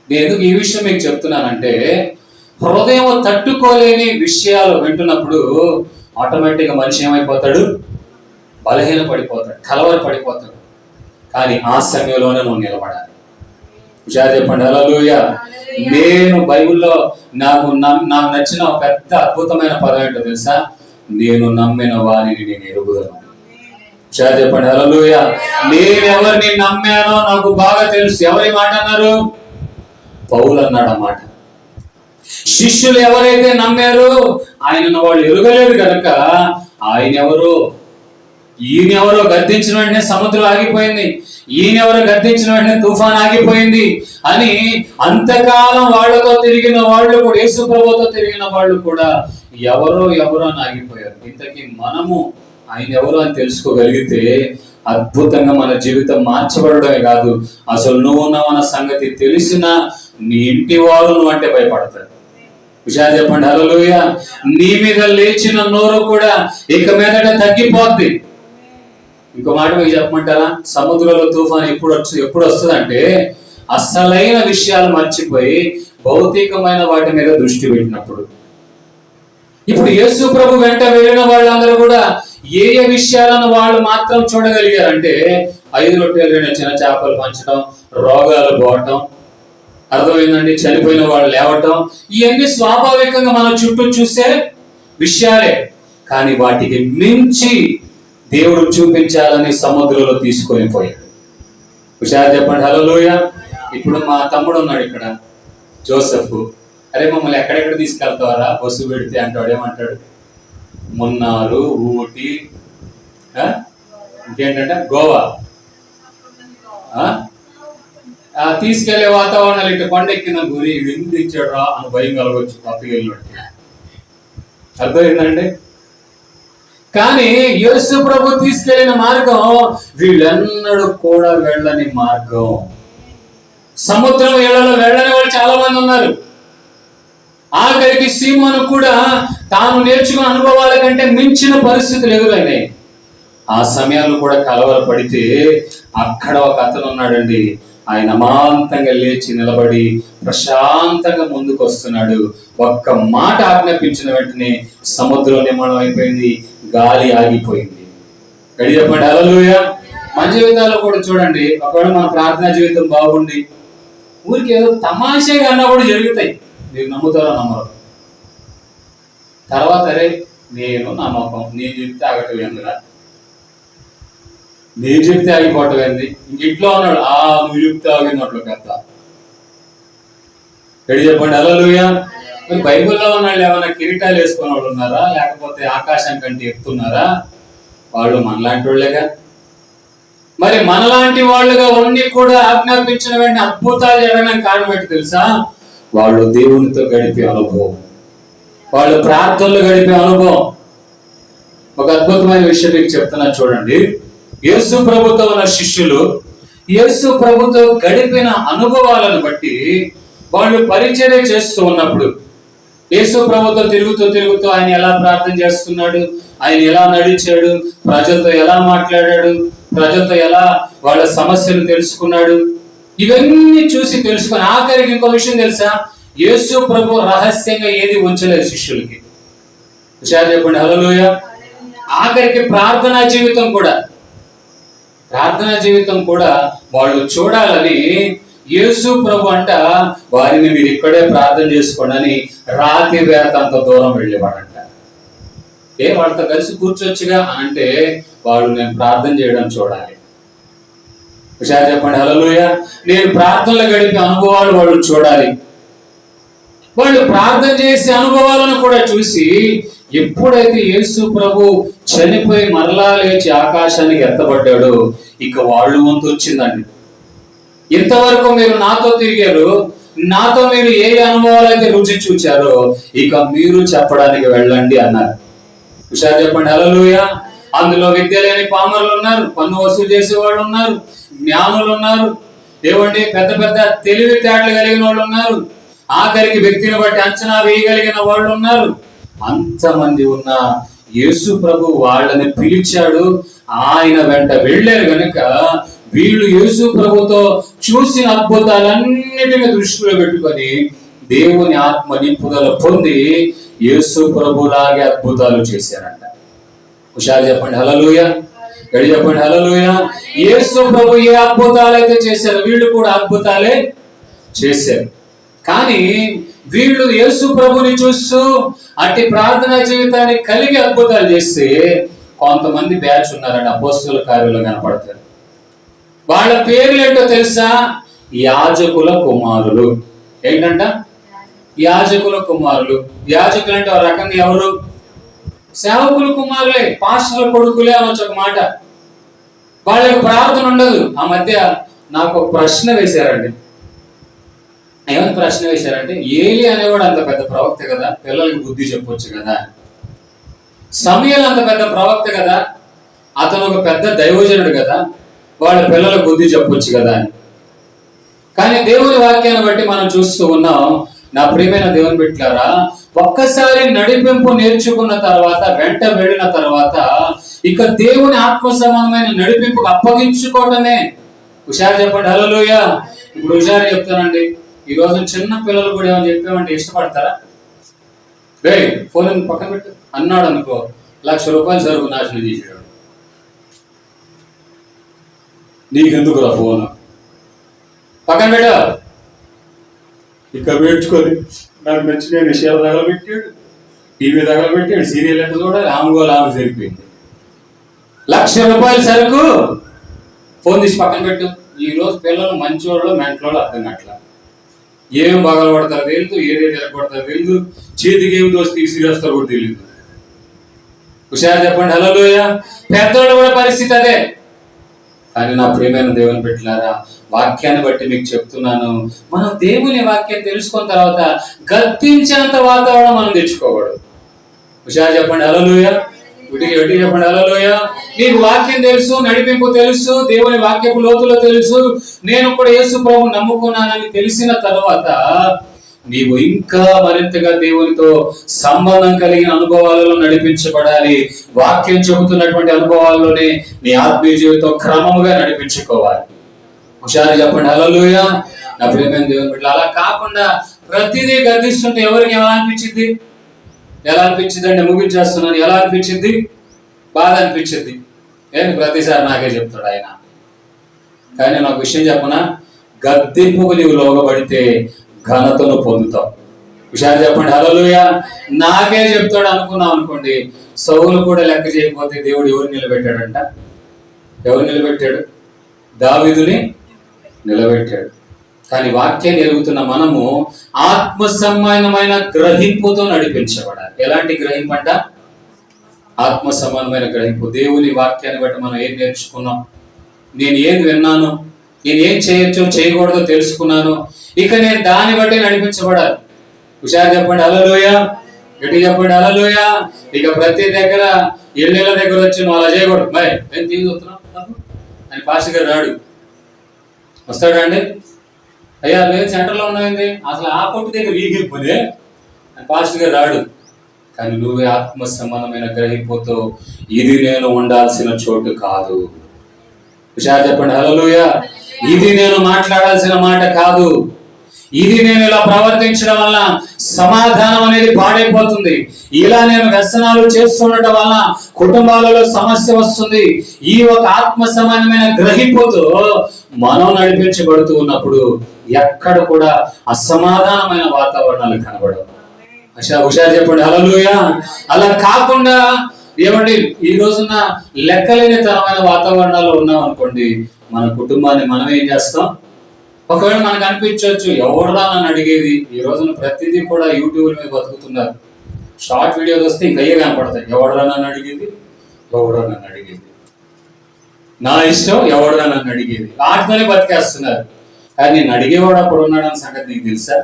నేను ఎందుకు ఈ విషయం మీకు చెప్తున్నానంటే, హృదయం తట్టుకోలేని విషయాలు వింటున్నప్పుడు ఆటోమేటిక్గా మనిషి ఏమైపోతాడు? బలహీన పడిపోతాడు, కలవర పడిపోతాడు. కానీ ఆ సమయంలోనే నువ్వు నిలబడాలి. హుషారు చెప్పండి హల్లెలూయా. నేను బైబిల్లో నాకు నచ్చిన ఒక పెద్ద అద్భుతమైన పదం ఏంటో తెలుసా? నేను నమ్మిన వారిని నేను ఎరుగుదను. హుషారు చెప్పండి హల్లెలూయా. నేను ఎవరిని నమ్మానో నాకు బాగా తెలుసు. ఎవరి మాట అన్నారు? పౌలు అన్నాడు ఆ మాట. శిష్యులు ఎవరైతే నమ్మారో ఆయనను వాళ్ళు ఎరుగలేదు కనుక ఈయనెవరో గద్దించిన వెంటనే సముద్రం ఆగిపోయింది, ఈయనెవరో గద్దించిన వెంటనే తుఫాన్ ఆగిపోయింది అని అంతకాలం వాళ్ళతో తిరిగిన వాళ్ళు కూడా, యేసు ప్రభువుతో తిరిగిన వాళ్ళు కూడా ఎవరో అని ఆగిపోయారు. ఇంతకీ మనము ఆయన ఎవరు అని తెలుసుకోగలిగితే అద్భుతంగా మన జీవితం మార్చబడమే కాదు, అసలు నువ్వు ఉన్నావన్న సంగతి తెలిసిన నీ ఇంటి వారు నువ్వు అంటే భయపడతారు. హుషారు చెప్పండి హల్లెలూయా. నీ మీద లేచిన నోరు కూడా ఇక మీదట తగ్గిపోద్ది. ఇంకో మాట మీకు చెప్పమంటారా? సముద్రంలో తుఫాను ఎప్పుడు వస్తుందంటే అసలైన విషయాలు మర్చిపోయి భౌతికమైన వాటి మీద దృష్టి పెట్టినప్పుడు. ఇప్పుడు యేసు ప్రభు వెంట వెళ్ళిన వాళ్ళందరూ కూడా ఏ విషయాలను వాళ్ళు మాత్రం చూడగలిగారంటే 5 రొట్టెలు 2 చిన్న చేపలు పంచడం, రోగాలు పోవటం, అర్థమైందండి, చనిపోయిన వాళ్ళు లేవటం, ఇవన్నీ స్వాభావికంగా మన చుట్టూ చూసే విషయాలే. కానీ వాటికి మించి దేవుడు చూపించాలని సముద్రంలో తీసుకొని పోయాడు. హుషారు చెప్పండి హల్లెలూయా. ఇప్పుడు మా తమ్ముడు ఉన్నాడు ఇక్కడ, జోసెఫ్. అరే మమ్మల్ని ఎక్కడెక్కడ తీసుకెళ్తావారా బస్సు పెడితే అంటాడు. ఏమంటాడు? మున్నారు, ఊటీ, ఇంకేంటంటే గోవా, తీసుకెళ్లే వాతావరణాలు ఇటు కొండెక్కిన గురి ఇది ఎందుకు ఇచ్చాడు రా అని భయం కలగొచ్చు కొత్తగా వెళ్ళినట్టు. అర్థమైందండి? కానీ యేసు ప్రభు తీసుకెళ్లిన మార్గం వీళ్ళెన్నడూ కూడా వెళ్ళని మార్గం. సముద్రం ఏళ్లలో వెళ్ళని వాళ్ళు చాలా మంది ఉన్నారు. ఆఖరికి సీమోను కూడా తాను నేర్చుకున్న అనుభవాల కంటే మించిన పరిస్థితులు ఎదురైనాయి. ఆ సమయాల్లో కూడా కలవరపడితే అక్కడ ఒక అతను ఉన్నాడండి. ఆయన అమాంతంగా లేచి నిలబడి ప్రశాంతంగా ముందుకు వస్తున్నాడు. ఒక్క మాట ఆజ్ఞాపించిన వెంటనే సముద్రం నిర్మాణం అయిపోయింది, గాలి ఆగిపోయింది. గడి చెప్పండి హల్లెలూయా. మన జీవితాల్లో కూడా చూడండి, ఒకవేళ మన ప్రార్థనా జీవితం బాగుండి ఊరికి ఏదో తమాషాగా అన్నా కూడా జరుగుతాయి. మీరు నమ్ముతారో నమ్మరు. తర్వాత అరే నేను నమ్మకం, నేను చెప్తే ఆగటం ఎందురా, నేను చెప్తే ఆగిపోవటం ఏంది, ఇంట్లో ఉన్నాడు నువ్వు చెప్తే ఆగినట్లు పెద్ద. ఎడి చెప్పండి హల్లెలూయా. మరి బైబిల్లో ఉన్నాళ్ళు ఏమైనా కిరీటాలు వేసుకున్న వాళ్ళు ఉన్నారా, లేకపోతే ఆకాశం కంటే ఎత్తున్నారా? వాళ్ళు మనలాంటి వాళ్ళేగా. మరి మనలాంటి వాళ్ళుగా ఉండి కూడా ఆజ్ఞాపించిన వెంటనే అద్భుతాలు జరగడానికి కారణం ఏంటి తెలుసా? వాళ్ళు దేవునితో గడిపే అనుభవం, వాళ్ళు ప్రార్థనలు గడిపే అనుభవం. ఒక అద్భుతమైన విషయం మీకు చెప్తున్నా చూడండి. యేసు ప్రభుతో ఉన్న శిష్యులు యేసు ప్రభుతో గడిపిన అనుభవాలను బట్టి వాళ్ళు పరిచర్య చేస్తూ ఉన్నప్పుడు యేసు ప్రభుతో తిరుగుతూ ఆయన ఎలా ప్రార్థన చేస్తున్నాడు, ఆయన ఎలా నడిచాడు, ప్రజలతో ఎలా మాట్లాడాడు, ప్రజలతో ఎలా వాళ్ళ సమస్యలు తెలుసుకున్నాడు, ఇవన్నీ చూసి తెలుసుకుని ఆఖరికి ఇంకో విషయం తెలుసా? యేసు ప్రభు రహస్యంగా ఏది ఉంచలేదు శిష్యులకి. విషయాలు చెప్పండి హల్లెలూయా. ఆఖరికి ప్రార్థనా జీవితం కూడా వాళ్ళు చూడాలని యేసు ప్రభు అంట వారిని మీరు ఇక్కడే ప్రార్థన చేసుకోండి అని రాత్రి వేత అంత దూరం వెళ్ళేవాడంట. వాళ్ళతో కలిసి కూర్చోచ్చుగా అంటే వాళ్ళు నేను ప్రార్థన చేయడం చూడాలి. విషయాలు చెప్పండి హల్లెలూయా. నేను ప్రార్థనలు గడిపే అనుభవాలు వాళ్ళు చూడాలి. వాళ్ళు ప్రార్థన చేసే అనుభవాలను కూడా చూసి ఎప్పుడైతే యేసు ప్రభు చనిపోయి మరలా లేచి ఆకాశానికి ఎత్తబడ్డాడో ఇక వాళ్ళు వంతు వచ్చిందండి. ఇంతవరకు మీరు నాతో తిరిగారు, నాతో మీరు ఏ అనుభవాలు అయితే రుచి చూచారో ఇక మీరు చెప్పడానికి వెళ్ళండి అన్నారు. విషయాలు చెప్పండి హల్లెలూయా. అందులో విద్య లేని పామరులు ఉన్నారు, పన్ను వసూలు చేసే వాళ్ళు ఉన్నారు, జ్ఞానులు ఉన్నారు, ఏమండి పెద్ద పెద్ద తెలివితేటలు కలిగిన వాళ్ళు ఉన్నారు, ఆఖరికి వ్యక్తిని బట్టి అంచనా వేయగలిగిన వాళ్ళు ఉన్నారు. అంతమంది ఉన్న యేసు ప్రభు వాళ్ళని పిలిచాడు. ఆయన వెంట వెళ్ళారు గనుక వీళ్ళు యేసు ప్రభుతో చూసిన అద్భుతాలన్నిటిని దృష్టిలో పెట్టుకొని దేవుని ఆత్మ నింపుదల పొంది యేసు ప్రభులాగే అద్భుతాలు చేశారంట. హుషారు చెప్పండి హల్లెలూయా. గడి చెప్పండి హల్లెలూయా. యేసు ప్రభు ఏ అద్భుతాలు అయితే చేశారు వీళ్ళు కూడా అద్భుతాలే చేశారు. కానీ వీళ్ళు యేసు ప్రభుని చూస్తూ అట్టి ప్రార్థనా జీవితాన్ని కలిగి అద్భుతాలు చేస్తే కొంతమంది బ్యాచ్ ఉన్నారండి, అపోస్తలుల కార్యాల్లో కనపడతారు. వాళ్ళ పేర్లు ఏంటో తెలుసా? యాజకుల కుమారులు. ఏంటంట? యాజకుల కుమారులు. యాజకులు అంటే ఒక రకంగా ఎవరు? సేవకుల కుమారులే, పాస్టర్ల కొడుకులే అనొచ్చు ఒక మాట. వాళ్ళకి ప్రార్థన ఉండదు. ఆ మధ్య నాకు ఒక ప్రశ్న వేశారండి. ఏమని ప్రశ్న వేశారంటే, ఏలి అనేవాడు అంత పెద్ద ప్రవక్త కదా, పిల్లలకి బుద్ధి చెప్పొచ్చు కదా. సమూయేలు అంత పెద్ద ప్రవక్త కదా, అతను ఒక పెద్ద దైవజనుడు కదా, వాళ్ళ పిల్లలకు బుద్ధి చెప్పొచ్చు కదా అని. కానీ దేవుని వాక్యాన్ని బట్టి మనం చూస్తూ ఉన్నాం. నా ప్రియమైన దేవుని బిడ్డలారా, ఒక్కసారి నడిపింపు నేర్చుకున్న తర్వాత వెంట వెళ్ళిన తర్వాత ఇక దేవుని ఆత్మ సంబంధమైన నడిపింపుకు అప్పగించుకోవటమే. హుషారు చెప్పండి హల్లెలూయా. ఇప్పుడు హుషారు చెప్తానండి. ఈ రోజు చిన్న పిల్లలు కూడా ఏమని చెప్పామంటే ఇష్టపడతారా? ఫోన్ పక్కన పెట్టు అన్నాడు అనుకో, ₹1,00,000 సరుకు నాశనం చేసాడు. నీకెందుకురా ఫోన్, పక్కన పెట్ట. ఇక పెట్టుకొని నాకు నచ్చిన విషయాలు తగలబెట్టాడు, టీవీ తగలబెట్టాడు, సీరియల్ ఎంత చూడాలి, ఆమె సరిపోయింది. ₹1,00,000 సరుకు ఫోన్ తీసి పక్కన పెట్టు. ఈ రోజు పిల్లలు మంచోళ్ళు మెంటలోళ్ళు అర్థం కావట్లా. ఏం బాగా పడతారో తెలియదు, ఏదైతే ఎరగొడతారో తెలియదు, చేతికి ఏమి దోసి తీసిరేస్తారో కూడా తెలియదు. హుషారు చెప్పండి హల్లెలూయా. పెద్దోళ్ళు కూడా పరిస్థితి అదే. కానీ నా ప్రియమైన దేవుని బిడ్డలారా, వాక్యాన్ని బట్టి మీకు చెప్తున్నాను, మనం దేవుని వాక్యం తెలుసుకున్న తర్వాత గద్దించేంత వాతావరణం మనం తెచ్చుకోకూడదు. హుషారు చెప్పండి హల్లెలూయా. ఒకటి చెప్పండి హల్లెలూయా. నీకు వాక్యం తెలుసు, నడిపింపు తెలుసు, దేవుని వాక్యపు లోతులో తెలుసు, నేను కూడా యేసు ప్రభువుని నమ్ముకున్నానని తెలిసిన తర్వాత నీవు ఇంకా మరింతగా దేవునితో సంబంధం కలిగిన అనుభవాలలో నడిపించబడాలి. వాక్యం చెబుతున్నటువంటి అనుభవాల్లోనే నీ ఆత్మీయ జీవితం క్రమముగా నడిపించుకోవాలి. హుషారు చెప్పండి హల్లెలూయా. నా ప్రియమైన దేవుని బిడ్డలు, అలా కాకుండా ప్రతిదీ గద్దిస్తుంటే ఎవరికి ఎలా అనిపించింది? ఎలా అనిపించింది అంటే ముగించేస్తున్నాను. ఎలా అనిపించింది? బాధ అనిపించింది. ఏంటి ప్రతిసారి నాకే చెప్తాడు ఆయన. కానీ నేను ఒక విషయం చెప్పనా, గద్దింపుకు నీవు లోబడితే ఘనతను పొందుతావు. హుషారు చెప్పండి హల్లెలూయా. నాకే చెప్తాడు అనుకున్నాం అనుకోండి, సౌలు కూడా లెక్క చేయకపోతే దేవుడు ఎవరు నిలబెట్టాడంట? ఎవరు నిలబెట్టాడు? దావీదుని నిలబెట్టాడు. కానీ వాక్యాన్ని ఎరుగుతున్న మనము ఆత్మ సంబంధమైన గ్రహింపుతో నడిపించబడాలి. ఎలాంటి గ్రహింపు అంట? ఆత్మ సంబంధమైన గ్రహింపు. దేవుని వాక్యాన్ని బట్టి మనం ఏం నేర్చుకున్నాం, నేను ఏది విన్నాను, నేను ఏం చేయొచ్చో చేయకూడదో తెలుసుకున్నాను, ఇక నేను దాన్ని బట్టి నడిపించబడాలి. హుషారు చెప్పండి హల్లెలూయా. గట్టి చెప్పండి హల్లెలూయా. ఇక ప్రతి దగ్గర ఇళ్ళ దగ్గర వచ్చి నువ్వు అలా చేయకూడదు, మరి ఏం తీసుకొస్తున్నావు అని పాస్టర్ గారు రాడు. వస్తాడా అండి? అయ్యా నేను సెంటర్లో ఉన్నాయింది, అసలు ఆ కొట్టు దగ్గర వీగిపోతే అని పాస్టర్ గారు రాడు. కానీ నువ్వే ఆత్మ సంబంధమైన గ్రహింపుతో ఇది నేను ఉండాల్సిన చోటు కాదు. హుషారు చెప్పండి హల్లెలూయా. ఇది నేను మాట్లాడాల్సిన మాట కాదు, ఇది నేను ఇలా ప్రవర్తించడం వల్ల సమాధానం అనేది పాడైపోతుంది, ఇలా నేను వ్యసనాలు చేస్తుండటం వల్ల కుటుంబాలలో సమస్య వస్తుంది. ఈ ఒక ఆత్మ సమానమైన గ్రహింపుతో మనం నడిపించబడుతూ ఉన్నప్పుడు ఎక్కడ కూడా అసమాధానమైన వాతావరణాలు కనబడవు. హుషారు చెప్పండి హల్లెలూయా. అలా కాకుండా ఏమండి, ఈ రోజున లెక్కలేని తరమైన వాతావరణాల్లో ఉన్నాం అనుకోండి, మన కుటుంబాన్ని మనం ఏం చేస్తాం? ఒకవేళ మనకు అనిపించవచ్చు, ఎవరుదా నన్ను అడిగేది. ఈ రోజున ప్రతిదీ కూడా యూట్యూబ్ మీద బతుకుతున్నారు. షార్ట్ వీడియోలు వస్తే ఇంకా అయ్యే కనపడతాయి. ఎవడురా నన్ను అడిగేది, ఎవడురా నన్ను అడిగేది, నా ఇష్టం, ఎవడురా నన్ను అడిగేది, వాటితోనే బతికేస్తున్నారు. కానీ నేను అడిగేవాడు అప్పుడు ఉన్నాడన్న సంగతి నీకు తెలుసా?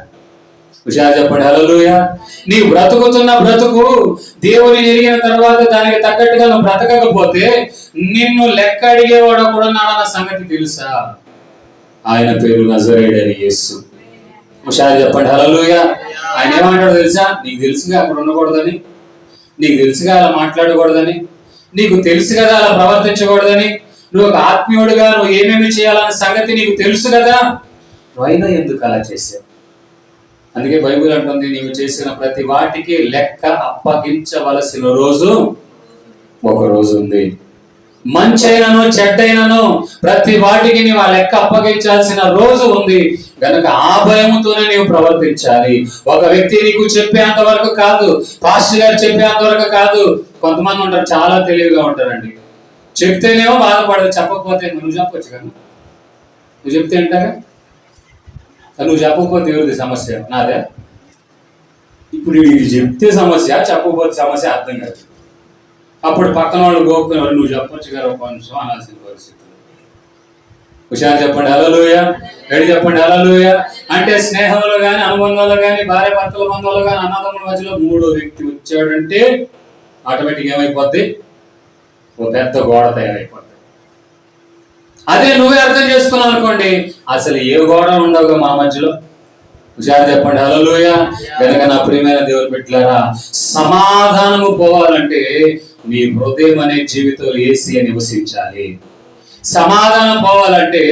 హుషారు చెప్పండి హల్లెలూయా. నీ బ్రతుకుతున్న బ్రతుకు దేవుని ఎరిగిన తర్వాత దానికి తగ్గట్టుగా నువ్వు బ్రతకకపోతే నిన్ను లెక్క అడిగేవాడు కూడా ఉన్నాడన్న సంగతి తెలుసా? ఆయన పేరు నజరేయుడైన యేసు. హుషారు చెప్పండి హల్లెలూయా. ఆయన ఏమంటాడో తెలుసా? నీకు తెలుసుగా అక్కడ ఉండకూడదని, నీకు తెలుసుగా అలా మాట్లాడకూడదని, నీకు తెలుసు కదా అలా ప్రవర్తించకూడదని, నువ్వు ఒక ఆత్మీయుడిగా నువ్వు ఏమేమి చేయాలన్న సంగతి నీకు తెలుసు కదా, అయినా ఎందుకు అలా చేసావు? అందుకే బైబిల్ అంటుంది, నీవు చేసిన ప్రతి వాటికి లెక్క అప్పగించవలసిన రోజు ఒక రోజు ఉంది. మంచైనను చెడ్డైనను ప్రతి వాటికి నీవు ఆ లెక్క అప్పగించాల్సిన రోజు ఉంది. కనుక ఆ భయముతోనే నీవు ప్రవర్తించాలి. ఒక వ్యక్తి నీకు చెప్పేంత వరకు కాదు, పాస్టర్ గారు చెప్పేంత వరకు కాదు. కొంతమంది ఉంటారు చాలా తెలివిగా ఉంటారండి, చెప్తేనేమో బాధపడదు, చెప్పకపోతే నువ్వు చెప్పొచ్చు కదా, నువ్వు చెప్తే ఏంటారా, నువ్వు చెప్పకపోతే ఎవరిది సమస్య? నాదే. ఇప్పుడు ఇది చెప్తే సమస్య, చెప్పకపోతే సమస్య అర్థం కాదు. అప్పుడు పక్కన వాళ్ళు గోక్కునేవాళ్ళు, నువ్వు చెప్పొచ్చు కదా ఒక నిమిషం అనాల్సిన పరిస్థితి. హుషారు చెప్పండి హల్లెలూయా. గడి చెప్పండి హల్లెలూయా. అంటే స్నేహంలో కానీ, అనుబంధాలు కానీ, భార్య భర్తల బంధాలు కానీ, అన్నదమ్ముల మధ్యలో మూడో వ్యక్తి వచ్చాడంటే ఆటోమేటిక్ ఏమైపోద్ది? ఓ పెద్ద గోడ తయారైపోద్ది. అదే నువ్వే అర్థం చేసుకున్నావు అనుకోండి, అసలు ఏ గోడ ఉండవుగా మా మధ్యలో. హుషారు చెప్పండి హల్లెలూయా. కనుక నా ప్రియమైన దేవుని బిడ్డలారా, సమాధానము పోవాలంటే నీ హృదయం అనే జీవితంలో యేసయ్య నివసించాలి. సమాధానం పోవాలంటే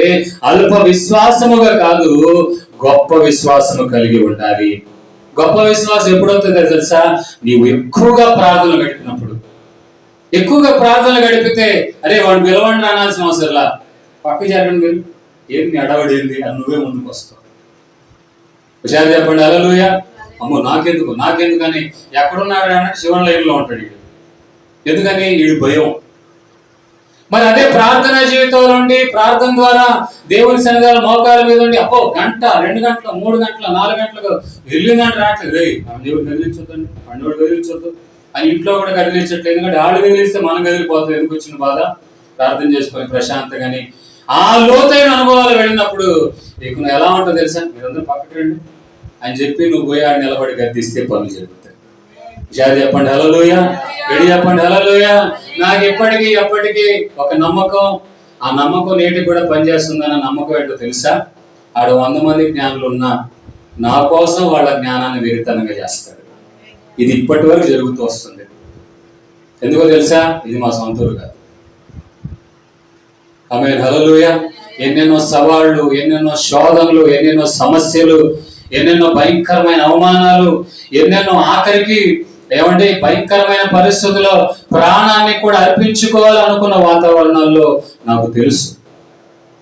అల్ప విశ్వాసముగా కాదు, గొప్ప విశ్వాసము కలిగి ఉండాలి. గొప్ప విశ్వాసం ఎప్పుడవుతుందో తెలుసా? నీవు ఎక్కువగా ప్రార్థనలు గడిపినప్పుడు. ఎక్కువగా ప్రార్థనలు గడిపితే అరే వాడు పిలవండి అనాల్సిన అవసరంలా, పక్క జరగండి మీరు, ఏంటి అడవడి ఏంది అని నువ్వే ముందుకు వస్తావు. హుషారు చెప్పండి హల్లెలూయా. అమ్మో నాకెందుకని ఎక్కడున్నాడు అన్నట్టు శివన్ లైన్లో ఉంటాడు వీడు. ఎందుకని? వీడు భయం. మరి అదే ప్రార్థన జీవితంలో ఉండి ప్రార్థన ద్వారా దేవుని సన్నిధానంలో మోకాల మీద ఉండి అబ్బో గంట, 2 గంటలు, 3 గంటలు, 4 గంటలకు వెళ్ళిందంటే రావట్లేదు. దేవుడు కదిలించొద్దండి, పండుగ కదిలించొద్దు అని ఇంట్లో కూడా కదిలించట్లేదు. ఎందుకంటే ఆడు కదిలిస్తే మనం కదిలిపోతుంది. ఎందుకు వచ్చిన బాధ? ప్రార్థన చేసుకొని ప్రశాంతంగాని ఆ లోతైన అనుభవాలు వెళ్ళినప్పుడు నీకు నువ్వు ఎలా ఉంటుందో తెలుసా, మీరందరూ పక్కకి రండి అని చెప్పి నువ్వు పోయి ఆడ నిలబడి గద్దిస్తే పనులు జరుగుతాయి. విషయాలు చెప్పండి హల్లెలూయా, రెడీ చెప్పండి హల్లెలూయా. నాకు ఎప్పటికీ ఒక నమ్మకం, ఆ నమ్మకం నేటికి కూడా పనిచేస్తుందన్న నమ్మకం ఏంటో తెలుసా, ఆడ 100 మంది జ్ఞానులు ఉన్నా నా కోసం వాళ్ళ జ్ఞానాన్ని వెరితనంగా చేస్తాడు. ఇది ఇప్పటి వరకు జరుగుతూ వస్తుంది. ఎందుకో తెలుసా, ఇది మా సొంత ఊరు కాదు. ఆమేన్ హల్లెలూయా. ఎన్నెన్నో సవాళ్ళు, ఎన్నెన్నో శోధనలు, ఎన్నెన్నో సమస్యలు, ఎన్నెన్నో భయంకరమైన అవమానాలు, ఎన్నెన్నో ఆఖరికి ఏమంటే భయంకరమైన పరిస్థితుల్లో ప్రాణాన్ని కూడా అర్పించుకోవాలనుకున్న వాతావరణాల్లో నాకు తెలుసు.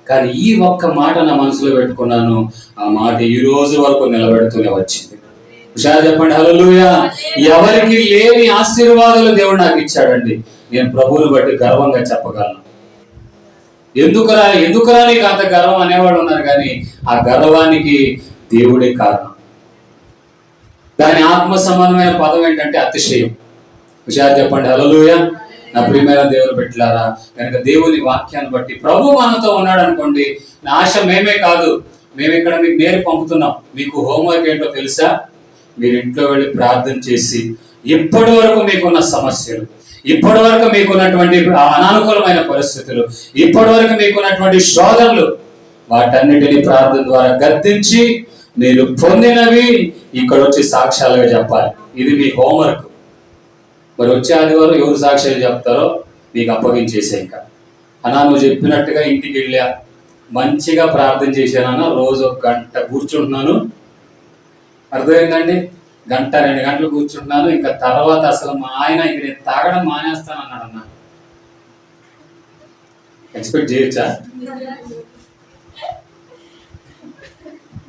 కానీ ఈ ఒక్క మాట నా మనసులో పెట్టుకున్నాను. ఆ మాట ఈ రోజు వరకు నిలబెడుతూనే వచ్చింది. విషయాలు చెప్పండి హల్లెలూయా. ఎవరికి లేని ఆశీర్వాదాలు దేవుడు నాకు ఇచ్చాడండి. నేను ప్రభువుని బట్టి గర్వంగా చెప్పగలను. ఎందుకురా నీకు అంత గర్వం అనేవాడు ఉన్నారు, కానీ ఆ గర్వానికి దేవుడే కారణం. దాని ఆత్మ సంబంధమైన పదం ఏంటంటే అతిశయం. విషయాలు చెప్పండి హల్లెలూయా. నా ప్రియమైన దేవుని బిడ్డలారా, కనుక దేవుని వాక్యాన్ని బట్టి ప్రభు మనతో ఉన్నాడు అనుకోండి, నా ఆశ మేమే కాదు, మేము ఇక్కడ మీకు నేరు పంపుతున్నాం. మీకు హోంవర్క్ ఏంటో తెలుసా, మీరు ఇంట్లో వెళ్ళి ప్రార్థన చేసి ఇప్పటి వరకు మీకున్న సమస్యలు, ఇప్పటి వరకు మీకున్నటువంటి అనానుకూలమైన పరిస్థితులు, ఇప్పటి వరకు మీకున్నటువంటి శోధనలు, వాటన్నిటిని ప్రార్థన ద్వారా గద్దించి మీరు పొందినవి ఇక్కడ వచ్చి సాక్ష్యాలుగా చెప్పాలి. ఇది మీ హోంవర్క్. మరి వచ్చే ఆదివారం ఎవరు సాక్ష్యాలు చెప్తారో మీకు అప్పగించేసే. ఇంకా అన్నా నువ్వు చెప్పినట్టుగా ఇంటికి వెళ్ళా, మంచిగా ప్రార్థన చేశానన్నా, రోజు 1 గంట కూర్చుంటున్నాను, అర్థమైందండి, 1-2 గంటలు కూర్చుంటున్నాను, ఇంకా తర్వాత అసలు మా ఆయన ఇంక నేను తాగడం మానేస్తాను అన్నాడు. అన్న ఎక్స్పెక్ట్ చేయొచ్చా?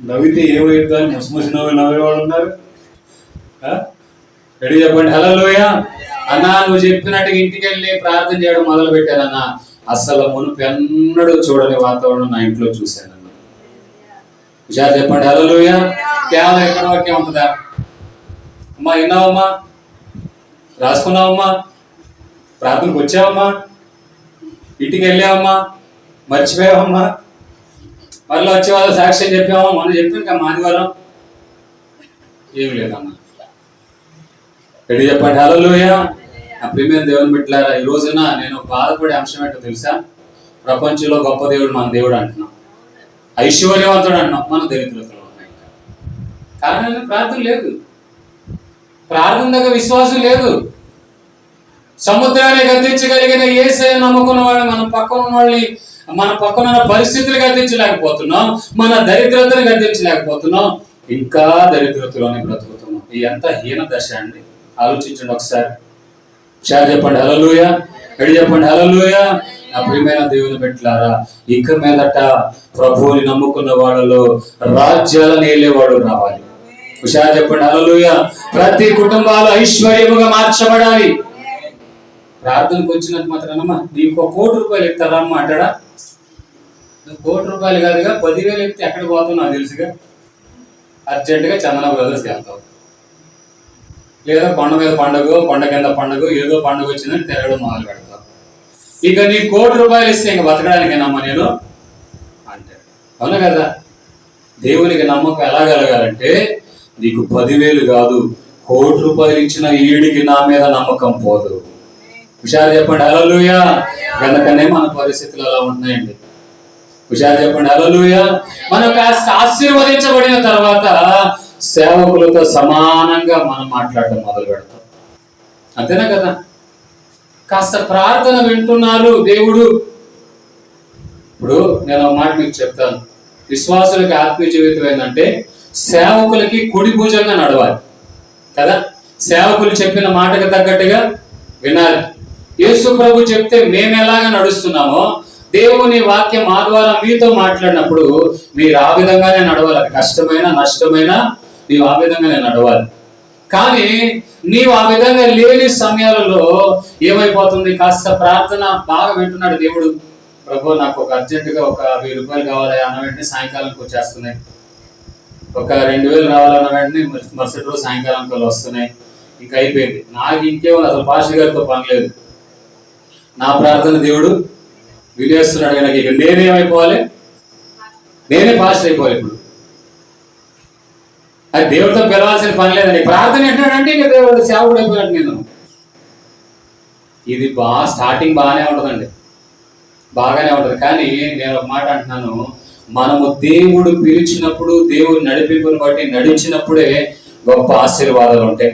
నవ్వితే ఏమైందో అని ముసిముసి నవ్వేవాళ్ళు ఉన్నారు. రెడీ చెప్పండి హల్లెలూయా. అన్నా నువ్వు చెప్పినట్టుగా ఇంటికి వెళ్ళి ప్రార్థన చేయడం మొదలు పెట్టానన్నా, అసలు మునుపెన్నడూ చూడని వాతావరణం నా ఇంట్లో చూశానన్న. విషయాలు చెప్పండి హల్లెలూయా. కేవలం ఎక్కడ వరకే ఉంటుందా? అమ్మా విన్నావమ్మా, రాసుకున్నావమ్మా, ప్రార్థనకు వచ్చావమ్మా, ఇంటికి వెళ్ళావమ్మా, మర్చిపోయావమ్మా, మళ్ళీ వచ్చే వాళ్ళ సాక్ష్యం చెప్పావా, మనం చెప్పాను ఆదివారం ఏమి లేదమ్మా. రెడీ చెప్పండి హల్లెలూయా. నా ప్రియమైన దేవుని బిడ్డలారా, ఈ రోజున నేను బాధపడే అంశం ఏంటో తెలుసా, ప్రపంచంలో గొప్ప దేవుడు మన దేవుడు అంటున్నాం, ఐశ్వర్యవంతుడు అంటున్నాం, మన దరిద్రతలో ఉన్నాయి. కారణం ప్రార్థన లేదు, ప్రార్థన దగ్గర విశ్వాసం లేదు. సముద్రాన్ని గద్దించగలిగిన యేసయ్య నమ్ముకున్న వాళ్ళు మన పక్కన ఉన్న వాళ్ళని, మన పక్కన ఉన్న పరిస్థితులు గద్దించలేకపోతున్నాం, మన దరిద్రతను గద్దించలేకపోతున్నాం, ఇంకా దరిద్రతలోనే బ్రతుకుతున్నాం. ఇది ఎంత హీన దశ అండి, ఆలోచించండి ఒకసారి. చెప్పండి హల్లెలూయా, రెడీ చెప్పండి హల్లెలూయా. నా ప్రియమైన దేవుని బిడ్డలారా, ఇక మీదట ప్రభువుని నమ్ముకున్న వాళ్ళలో రాజ్యాలను ఏలేవాడు రావాలి. హుషారు చెప్పండి హల్లెలూయా. ప్రతి కుటుంబాలు ఐశ్వర్యముగా మార్చబడాలి. ప్రార్థనకు వచ్చినంత మాత్రమా నీకు 1 కోటి రూపాయలు ఇస్తారమ్మా అంటాడా? నువ్వు 1 కోటి రూపాయలు కాదుగా, 10,000 ఇస్తే ఎక్కడ పోతావు నాకు తెలుసుగా. అర్జెంటుగా చందన బ్రదర్స్కి వెళ్తావు, లేదా కొండ మీద పండుగ, కొండ కింద పండుగ, ఏదో పండుగ వచ్చిందని తిరగడం మొదలు పెడతావు. ఇక నీ 1 కోటి రూపాయలు ఇస్తే ఇంక బతకడానికేనమ్మా నేను అంటే, అవును కదా. దేవునికి నమ్మకం ఎలా కలగాలంటే, నీకు 10,000 కాదు, 1 కోటి రూపాయలు ఇచ్చిన ఈడికి నా మీద నమ్మకం పోదు. హుషారు చెప్పండి హల్లెలూయా. కనుకనే మన పరిస్థితులు అలా ఉంటున్నాయండి. హుషారు చెప్పండి హల్లెలూయా. మనకు ఆశీర్వదించబడిన తర్వాత సేవకులతో సమానంగా మనం మాట్లాడడం మొదలు పెడతాం, అంతేనా కదా. కాస్త ప్రార్థన వింటున్నారు దేవుడు. ఇప్పుడు నేను ఒక మాట మీకు చెప్తాను, విశ్వాసులకి ఆత్మీయ జీవితం ఏంటంటే సేవకులకి కుడి భుజంగా నడవాలి కదా. సేవకులు చెప్పిన మాటకు తగ్గట్టుగా వినాలి. యేసు ప్రభు చెప్తే మేము ఎలాగా నడుస్తున్నామో, దేవుని వాక్యం మా ద్వారా మీతో మాట్లాడినప్పుడు మీరు ఆ విధంగానే నడవాలి. అది కష్టమైన నష్టమైన నీవు ఆ విధంగానే నడవాలి. కానీ నీవు ఆ విధంగా లేని సమయాలలో ఏమైపోతుంది, కాస్త ప్రార్థన బాగా వింటున్నాడు దేవుడు, ప్రభు నాకు ఒక అర్జెంటుగా ఒక 1000 రూపాయలు కావాలి అన్న వెంటనే సాయంకాలానికి వచ్చేస్తున్నాయి, ఒక 2000 రావాలన్న వెంటనే మరుసటి రోజు సాయంకాలానికి వస్తున్నాయి, ఇంకా అయిపోయింది, నాకు ఇంకేమో అసలు పాస్టర్ గారితో పని లేదు, నా ప్రార్థన దేవుడు వినేస్తున్నాడు కనుక ఇక నేనేమైపోవాలి, నేనే పాస్టర్ అయిపోవాలి. ఇప్పుడు అది దేవుడితో పిలవాల్సిన పని లేదండి. ప్రార్థన ఏంటంటే ఇక దేవుడు సేవకుడు అయిపోయాడు. నేను ఇది స్టార్టింగ్ బాగానే ఉంటుందండి, బాగానే ఉంటుంది. కానీ నేను ఒక మాట అంటున్నాను, మనము దేవుడు పిలిచినప్పుడు, దేవుడు నడిపింపుని బట్టి నడిచినప్పుడే గొప్ప ఆశీర్వాదాలు ఉంటాయి.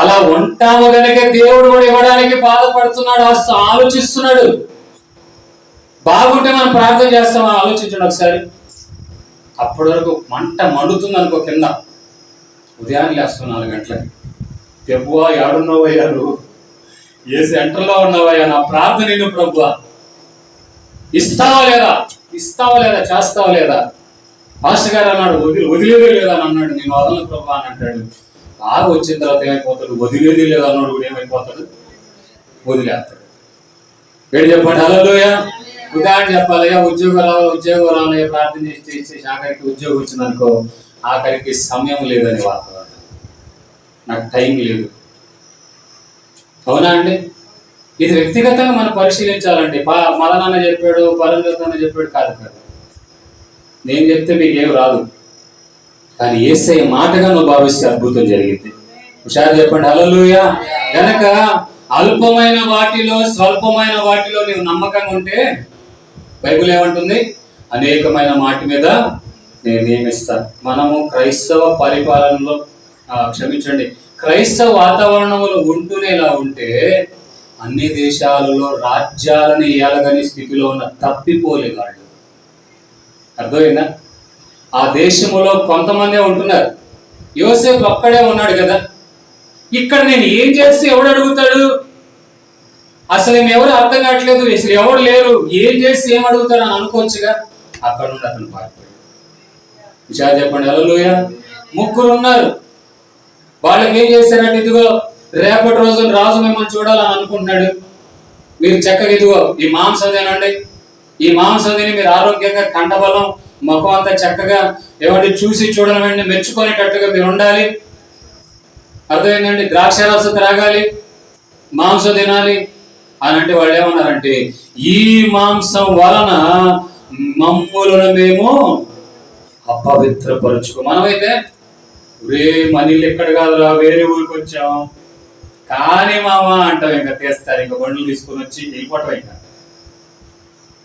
అలా ఉంటాము కనుక దేవుడు కూడా ఇవ్వడానికి బాధపడుతున్నాడు, ఆలోచిస్తున్నాడు. బాగుంటే మనం ప్రార్థన చేస్తాం, ఆలోచించండి ఒకసారి. అప్పటి వరకు మంట మండుతుంది అనుకో కింద. ఉదయాన్నే లేస్తాం 4 గంటలకి. ప్రభువా ఏడున్నావయ్యా, నువ్వు ఏ సెంటర్లో ఉన్నావయ్యా, నా ప్రార్థన నేను ప్రభువా ఇస్తావా లేదా, ఇస్తావా లేదా, చేస్తావా లేదా. మాస్టర్ గారు అన్నాడు వదిలేదే లేదా అని అన్నాడు. నేను వదలను ప్రభా అని అంటాడు. బాగా వచ్చిన తర్వాత ఏమైపోతాడు, వదిలేదే లేదా అన్నాడు కూడా ఏమైపోతాడు, వదిలేస్తాడు. వేడి చెప్పండి హల్లెలూయా. ఉదాహరణ చెప్పాలయ్యా, ఉద్యోగం రాలయ్యా, ప్రార్థన చేసి ఆఖరికి ఉద్యోగం వచ్చిందనుకో, ఆఖరికి సమయం లేదని వాతావరణం, నాకు టైం లేదు. అవునా అండి? ఇది వ్యక్తిగతంగా మనం పరిశీలించాలండి. మదనాన్న చెప్పాడు, పరంజోతన్న చెప్పాడు కాదు కదా. నేను చెప్తే మీకు ఏం రాదు, కానీ యేసయ్య మాటగా నువ్వు భావిస్తే అద్భుతం జరిగింది. హుషారు చెప్పండి హల్లెలూయా. గనక అల్పమైన వాటిలో, స్వల్పమైన వాటిలో నీవు నమ్మకంగా ఉంటే బైబిల్ ఏమంటుంది, అనేకమైన వాటి మీద నేను నియమిస్తాను. మనము క్రైస్తవ పరిపాలనలో క్షమించండి, క్రైస్తవ వాతావరణంలో ఉంటూనే ఇలా ఉంటే అన్ని దేశాలలో రాజ్యాలను ఏలగని స్థితిలో ఉన్న తప్పిపోలేవాళ్ళు. అర్థమైందా? ఆ దేశంలో కొంతమందే ఉంటున్నారు. యోసేపు ఒక్కడే ఉన్నాడు కదా. ఇక్కడ నేను ఏం చేస్తే ఎవడు అడుగుతాడు, అసలు నేను ఎవరు అర్థం కావట్లేదు, అసలు ఎవరు లేరు, ఏం చేసి ఏం అడుగుతాడు అని అనుకోవచ్చుగా. అక్కడ నుండి అతను పారిపోయాడు. విషయాలు చెప్పండి హల్లెలూయా. 3 ఉన్నారు. వాళ్ళకి ఏం చేశారంటే, ఇదిగో రేపటి రోజున రాజు మిమ్మల్ని చూడాలని అనుకుంటున్నాడు, మీరు చక్కగా ఇదిగో ఈ మాంసం తినండి, ఈ మాంసం తిని మీరు ఆరోగ్యంగా కండబలం ముఖం అంతా చక్కగా ఏమంటే చూసి చూడడం మెచ్చుకునేటట్టుగా మీరు ఉండాలి. అర్థమైందండి? ద్రాక్షారసం త్రాగాలి, మాంసం తినాలి అని అంటే వాళ్ళు ఏమన్నారంటే, ఈ మాంసం వలన మమ్ములను మేము అపవిత్రపరుచుకో. మనమైతే ఒరే మనీళ్ళు ఎక్కడ కాదురా, వేరే ఊరికి వచ్చాం కానీ మామ అంటాం, ఇంకా తీస్తారు, ఇంకా బండ్లు తీసుకొని వచ్చి వెళ్ళిపోవటం. ఇంకా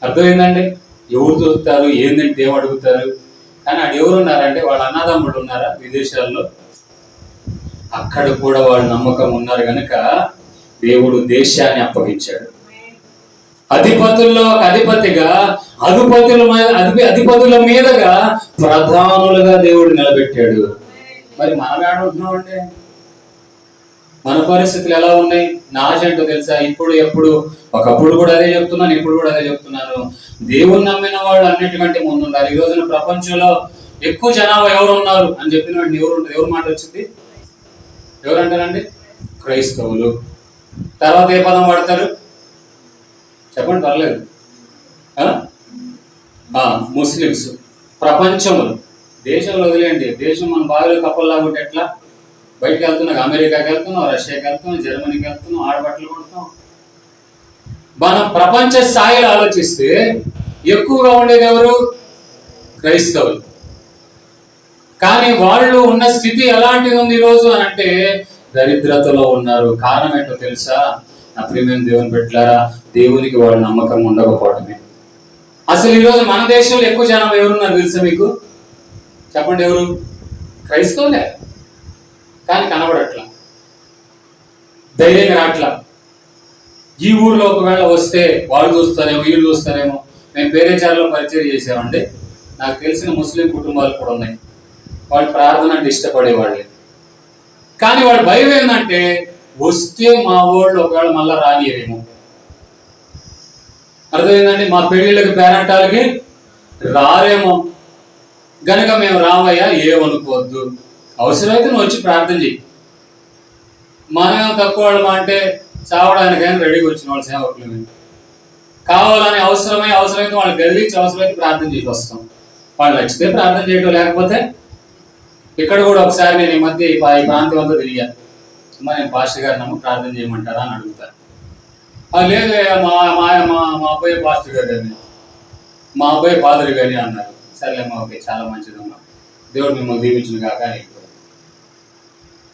అర్థమైందండి? ఎవరు చూస్తారు, ఏంటంటే ఏం అడుగుతారు. కానీ అక్కడ ఎవరు ఉన్నారంటే వాళ్ళ అన్నదమ్ముడు ఉన్నారా విదేశాల్లో, అక్కడ కూడా వాళ్ళు నమ్మకం ఉన్నారు కనుక దేవుడు దేశాన్ని అప్పగించాడు. అధిపతుల్లో ఒక అధిపతిగా, అధిపతుల మీదగా ప్రధానులుగా దేవుడు నిలబెట్టాడు. మరి మనం ఏడుంటున్నామంటే మన పరిస్థితులు ఎలా ఉన్నాయి? నా ఆశంటో తెలుసా, ఇప్పుడు ఎప్పుడు ఒకప్పుడు కూడా అదే చెప్తున్నాను, ఇప్పుడు కూడా అదే చెప్తున్నాను. దేవుని నమ్మిన వాళ్ళు అన్నిటికంటే ముందు ఉండాలి. ఈ రోజున ప్రపంచంలో ఎక్కువ జనాభా ఎవరు ఉన్నారు అని చెప్పిన వాడిని ఎవరు మాట వచ్చింది? ఎవరంటారండి? క్రైస్తవులు. తర్వాత ఏ పదం వాడతారు చెప్పండి, పర్లేదు. ముస్లిమ్స్. ప్రపంచంలో, దేశంలో వదిలేండి, దేశం మన బావిలో కప్పల్లాగా ఉంటే ఎట్లా? బయటకు వెళ్తున్నాం, అమెరికాకి వెళ్తున్నాం, రష్యాకి వెళ్తున్నాం, జర్మనీకి వెళ్తున్నాం, ఆడబట్టలు కొడుతున్నాం. మనం ప్రపంచ స్థాయిలో ఆలోచిస్తే ఎక్కువగా ఉండేది ఎవరు? క్రైస్తవులు. కానీ వాళ్ళు ఉన్న స్థితి ఎలాంటిది ఉంది ఈరోజు అని అంటే దరిద్రతలో ఉన్నారు. కారణం ఏంటో తెలుసా? నా ప్రియమైన దేవుని బిడ్డలారా, దేవునికి వాళ్ళు నమ్మకం ఉండకపోవడమే. అసలు ఈరోజు మన దేశంలో ఎక్కువ జనాభా ఎవరున్నారు తెలుసా మీకు? చెప్పండి, ఎవరు? క్రైస్తవులే. కానీ కనబడట్లా, ధైర్యంగా రాట్లా. ఈ ఊర్లో ఒకవేళ వస్తే వాళ్ళు చూస్తారేమో, వీళ్ళు చూస్తారేమో. మేము పేరేచారులో పరిచయం చేసామండి, నాకు తెలిసిన ముస్లిం కుటుంబాలు కూడా ఉన్నాయి. వాళ్ళు ప్రార్థన అంటే ఇష్టపడేవాళ్ళే. కానీ వాళ్ళ భయం ఏంటంటే వస్తే మా వాళ్ళు ఒకవేళ మళ్ళా రానియరేమో. అర్థమైందండి? మా పెళ్లిళ్ళకి పేరంటాలకి రారేమో గనక మేము రావయ్యా, ఏమనుకోవద్దు, అవసరమైతే నువ్వు వచ్చి ప్రార్థన చెయ్యి. మనమేమో తక్కువ వాళ్ళం అంటే చావడానికైనా రెడీగా వచ్చిన వాళ్ళ సేవకులు కావాలని అవసరమైతే వాళ్ళు గదిలించి అవసరమైతే ప్రార్థన చేసి వస్తాం. వాళ్ళు నచ్చితే ప్రార్థన చేయడం, లేకపోతే ఇక్కడ కూడా ఒకసారి నేను ఈ మధ్య ఈ ప్రాంతం అంతా తిరిగా, అమ్మ నేను పాస్టర్ గారు నమ్మ ప్రార్థన చేయమంటారా అని అడుగుతాను. లేదు మా మా మా మా అబ్బాయి పాస్టర్ గారు కానీ మా అబ్బాయి ఫాదర్ కానీ అన్నారు. సరేలేమ్మా, ఓకే, చాలా మంచిదమ్మా, దేవుడు మిమ్మల్ని దీవించును కాక అని.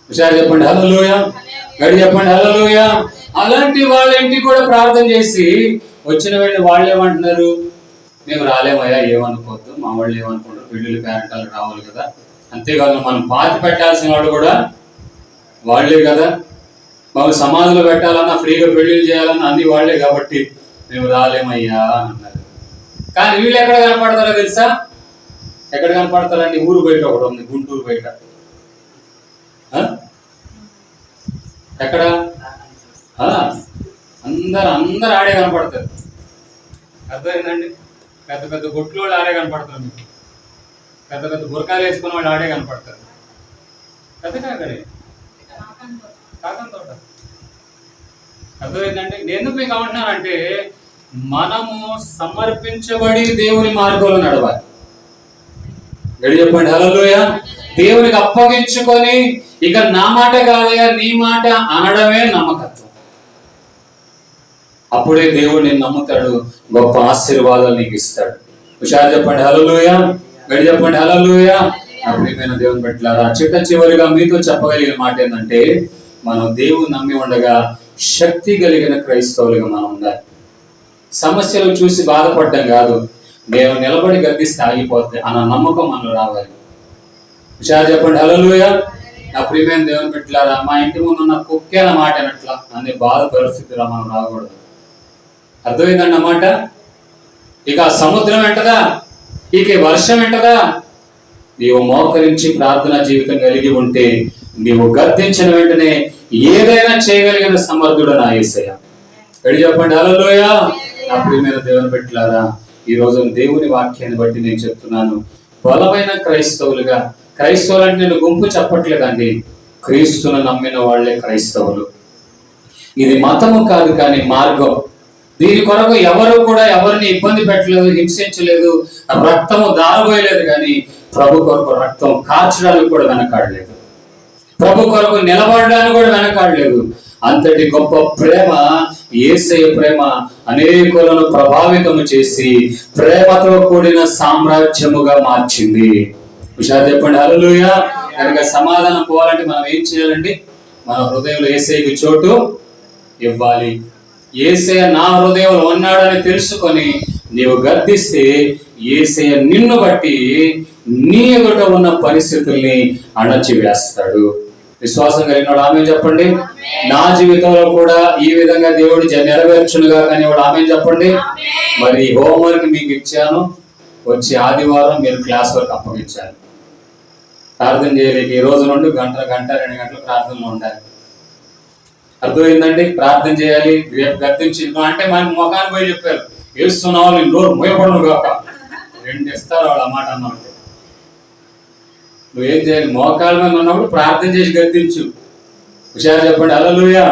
హుషారు చెప్పండి హల్లెలూయా, గడి చెప్పండి హల్లెలూయా. అలాంటి వాళ్ళ ఇంటికి కూడా ప్రార్థన చేసి వచ్చిన వెళ్ళి వాళ్ళు ఏమంటున్నారు, మేము రాలేమయ్యా, ఏమనుకోవద్దు, మా వాళ్ళు ఏమనుకుంటారు, పెళ్ళిళ్ళు పేరెంటాలు రావాలి కదా, అంతేకాదు మనం పాతి పెట్టాల్సిన వాళ్ళు కూడా వాళ్ళే కదా, మాకు సమాధిలో పెట్టాలన్నా ఫ్రీగా పెళ్లిళ్ళు చేయాలన్నా అన్ని వాళ్ళే కాబట్టి మేము రాలేమయ్యా అని అన్నారు. కానీ వీళ్ళు ఎక్కడ కనపడతారో తెలుసా? ఎక్కడ కనపడతారండి? ఊరు బయట ఒకటి ఉంది, గుంటూరు బయట. ఎక్కడ? అందరు ఆడే కనపడతారు. అర్థమైందండి? పెద్ద పెద్ద బొట్లు వాళ్ళు ఆడే కనపడతారు, మీకు పెద్ద పెద్ద బురకాలు వేసుకున్న వాళ్ళు ఆడే కనపడతారు. పెద్ద కాకడే కాకం తోట. అర్థమైందండి? నేను ఎందుకు మీకు ఏమంటున్నానంటే, మనము సమర్పించబడి దేవుని మార్గంలో నడవాలి. గడి చెప్పండి హల్లెలూయా. దేవునికి అప్పగించుకొని ఇక నా మాట కాదయా నీ మాట అనడమే నమ్మకత్వం. అప్పుడే దేవుడు నేను నమ్ముతాడు, గొప్ప ఆశీర్వాదాలు నీకు ఇస్తాడు. హుషారు చెప్పండి హల్లెలూయా, గడి చెప్పండి హల్లెలూయా. అప్పుడేమైనా దేవుని పెట్టారా? చివరిగా మీతో చెప్పగలిగిన మాట ఏంటంటే, మనం దేవుని నమ్మి ఉండగా శక్తి కలిగిన క్రైస్తవులుగా మనం ఉండాలి. సమస్యలు చూసి బాధపడడం కాదు, నేను నిలబడి గద్దిస్తే ఆగిపోతే అన్న నమ్మకం మనలో రావాలి. హుషారు చెప్పండి హల్లెలూయా. నా ప్రియమైన దేవుని పెట్టారా, మా ఇంటి ముందు ఉన్న కుక్కేల మాట అనట్లా అనే బాధ పరిస్థితిలో మనం రాకూడదు. అర్థమైందండి అన్నమాట. ఇక సముద్రం వెంటదా, ఇక వర్షం వెంటదా, నీవు మోకరించి ప్రార్థనా జీవితం కలిగి ఉంటే నీవు గద్దించిన వెంటనే ఏదైనా చేయగలిగిన సమర్థుడు నా యేసయ్య. గడి చెప్పండి హల్లెలూయా. నా ప్రియమైన దేవుని పెట్టారా, ఈ రోజు దేవుని వాక్యాన్ని బట్టి నేను చెప్తున్నాను, బలమైన క్రైస్తవులుగా, క్రైస్తవులు అంటే నేను గుంపు చెప్పట్లేదండి, క్రీస్తును నమ్మిన వాళ్లే క్రైస్తవులు. ఇది మతము కాదు కానీ మార్గం. దీని కొరకు ఎవరు కూడా ఎవరిని ఇబ్బంది పెట్టలేదు, హింసించలేదు, రక్తము దారబోయలేదు, కానీ ప్రభు కొరకు రక్తం కార్చడానికి కూడా వెనకాడలేదు, ప్రభు కొరకు నిలబడడానికి కూడా వెనకాడలేదు. అంతటి గొప్ప ప్రేమ, యేసయ్య ప్రేమ అనేకులను ప్రభావితము చేసి ప్రేమతో కూడిన సామ్రాజ్యముగా మార్చింది. హుషారు చెప్పండి హల్లెలూయా. కనుక సమాధానం పోవాలంటే మనం ఏం చేయాలండి? మన హృదయంలో యేసయ్యకి చోటు ఇవ్వాలి. యేసయ్య నా హృదయంలో ఉన్నాడని తెలుసుకొని నీవు గద్దిస్తే యేసయ్య నిన్ను బట్టి నీ ఎదుట ఉన్న పరిస్థితుల్ని అణచివేస్తాడు. విశ్వాసం కలిగిన ఆమేన్ చెప్పండి. నా జీవితంలో కూడా ఈ విధంగా దేవుడు నెరవేర్చునుగా కానీ ఆమేన్ చెప్పండి. మరి హోంవర్క్ మీకు ఇచ్చాను, వచ్చే ఆదివారం మీరు క్లాస్ వర్క్ అప్పగించాలి. ప్రార్థన చేయలేక ఈ రోజు నుండి గంట 2 గంటలు ప్రార్థనలో ఉండాలి. అర్థమైందండి? ప్రార్థన చేయాలి. రేపు గద్దించి అంటే మన ముఖాన్ని పోయి చెప్పారు, ఏస్తున్నావు నేను నోరు మోయపడను కాక 2 ఇస్తారు వాళ్ళు అన్నమాట అన్నమాట. నువ్వేం చేయాలి? మోకాళ్ళ మీద ఉన్నప్పుడు ప్రార్థన చేసి గద్దించు. హుషారు చెప్పండి హల్లెలూయా.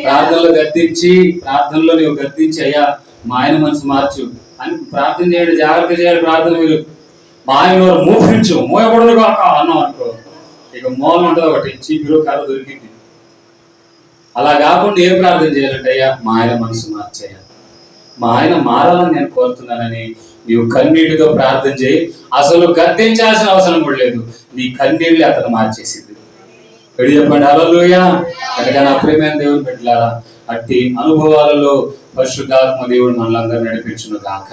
ప్రార్థనలో గద్దించి, ప్రార్థనలో నీవు గద్దించి, అయ్యా మా ఆయన మనసు మార్చు అని ప్రార్థన చేయండి. జాగ్రత్త చేయాలి ప్రార్థన. మీరు మా ఆయన నోరు మూపించు, మోయపడదు కాక అన్నాం అనుకో, ఇక మూలం ఉంటుంది ఒకటి, చీపిలో కర్ర దొరికింది. అలా కాకుండా ఏం ప్రార్థన చేయాలంటే, అయ్యా మా ఆయన మనసు మార్చేయాలి, మా ఆయన మారాలని నేను కోరుతున్నానని నీవు కన్నీటితో ప్రార్థన చేయి. అసలు గద్దించాల్సిన అవసరం కూడా లేదు, నీ కన్నీళ్ళే అతను మార్చేసింది. ఎడు చెప్పండి హల్లెలూయా. కనుక నా ప్రియమైన దేవుని పెట్టారా, అట్టి అనుభవాలలో పరిశుద్ధాత్మ దేవుడు మనలందరూ నడిపించును గాక.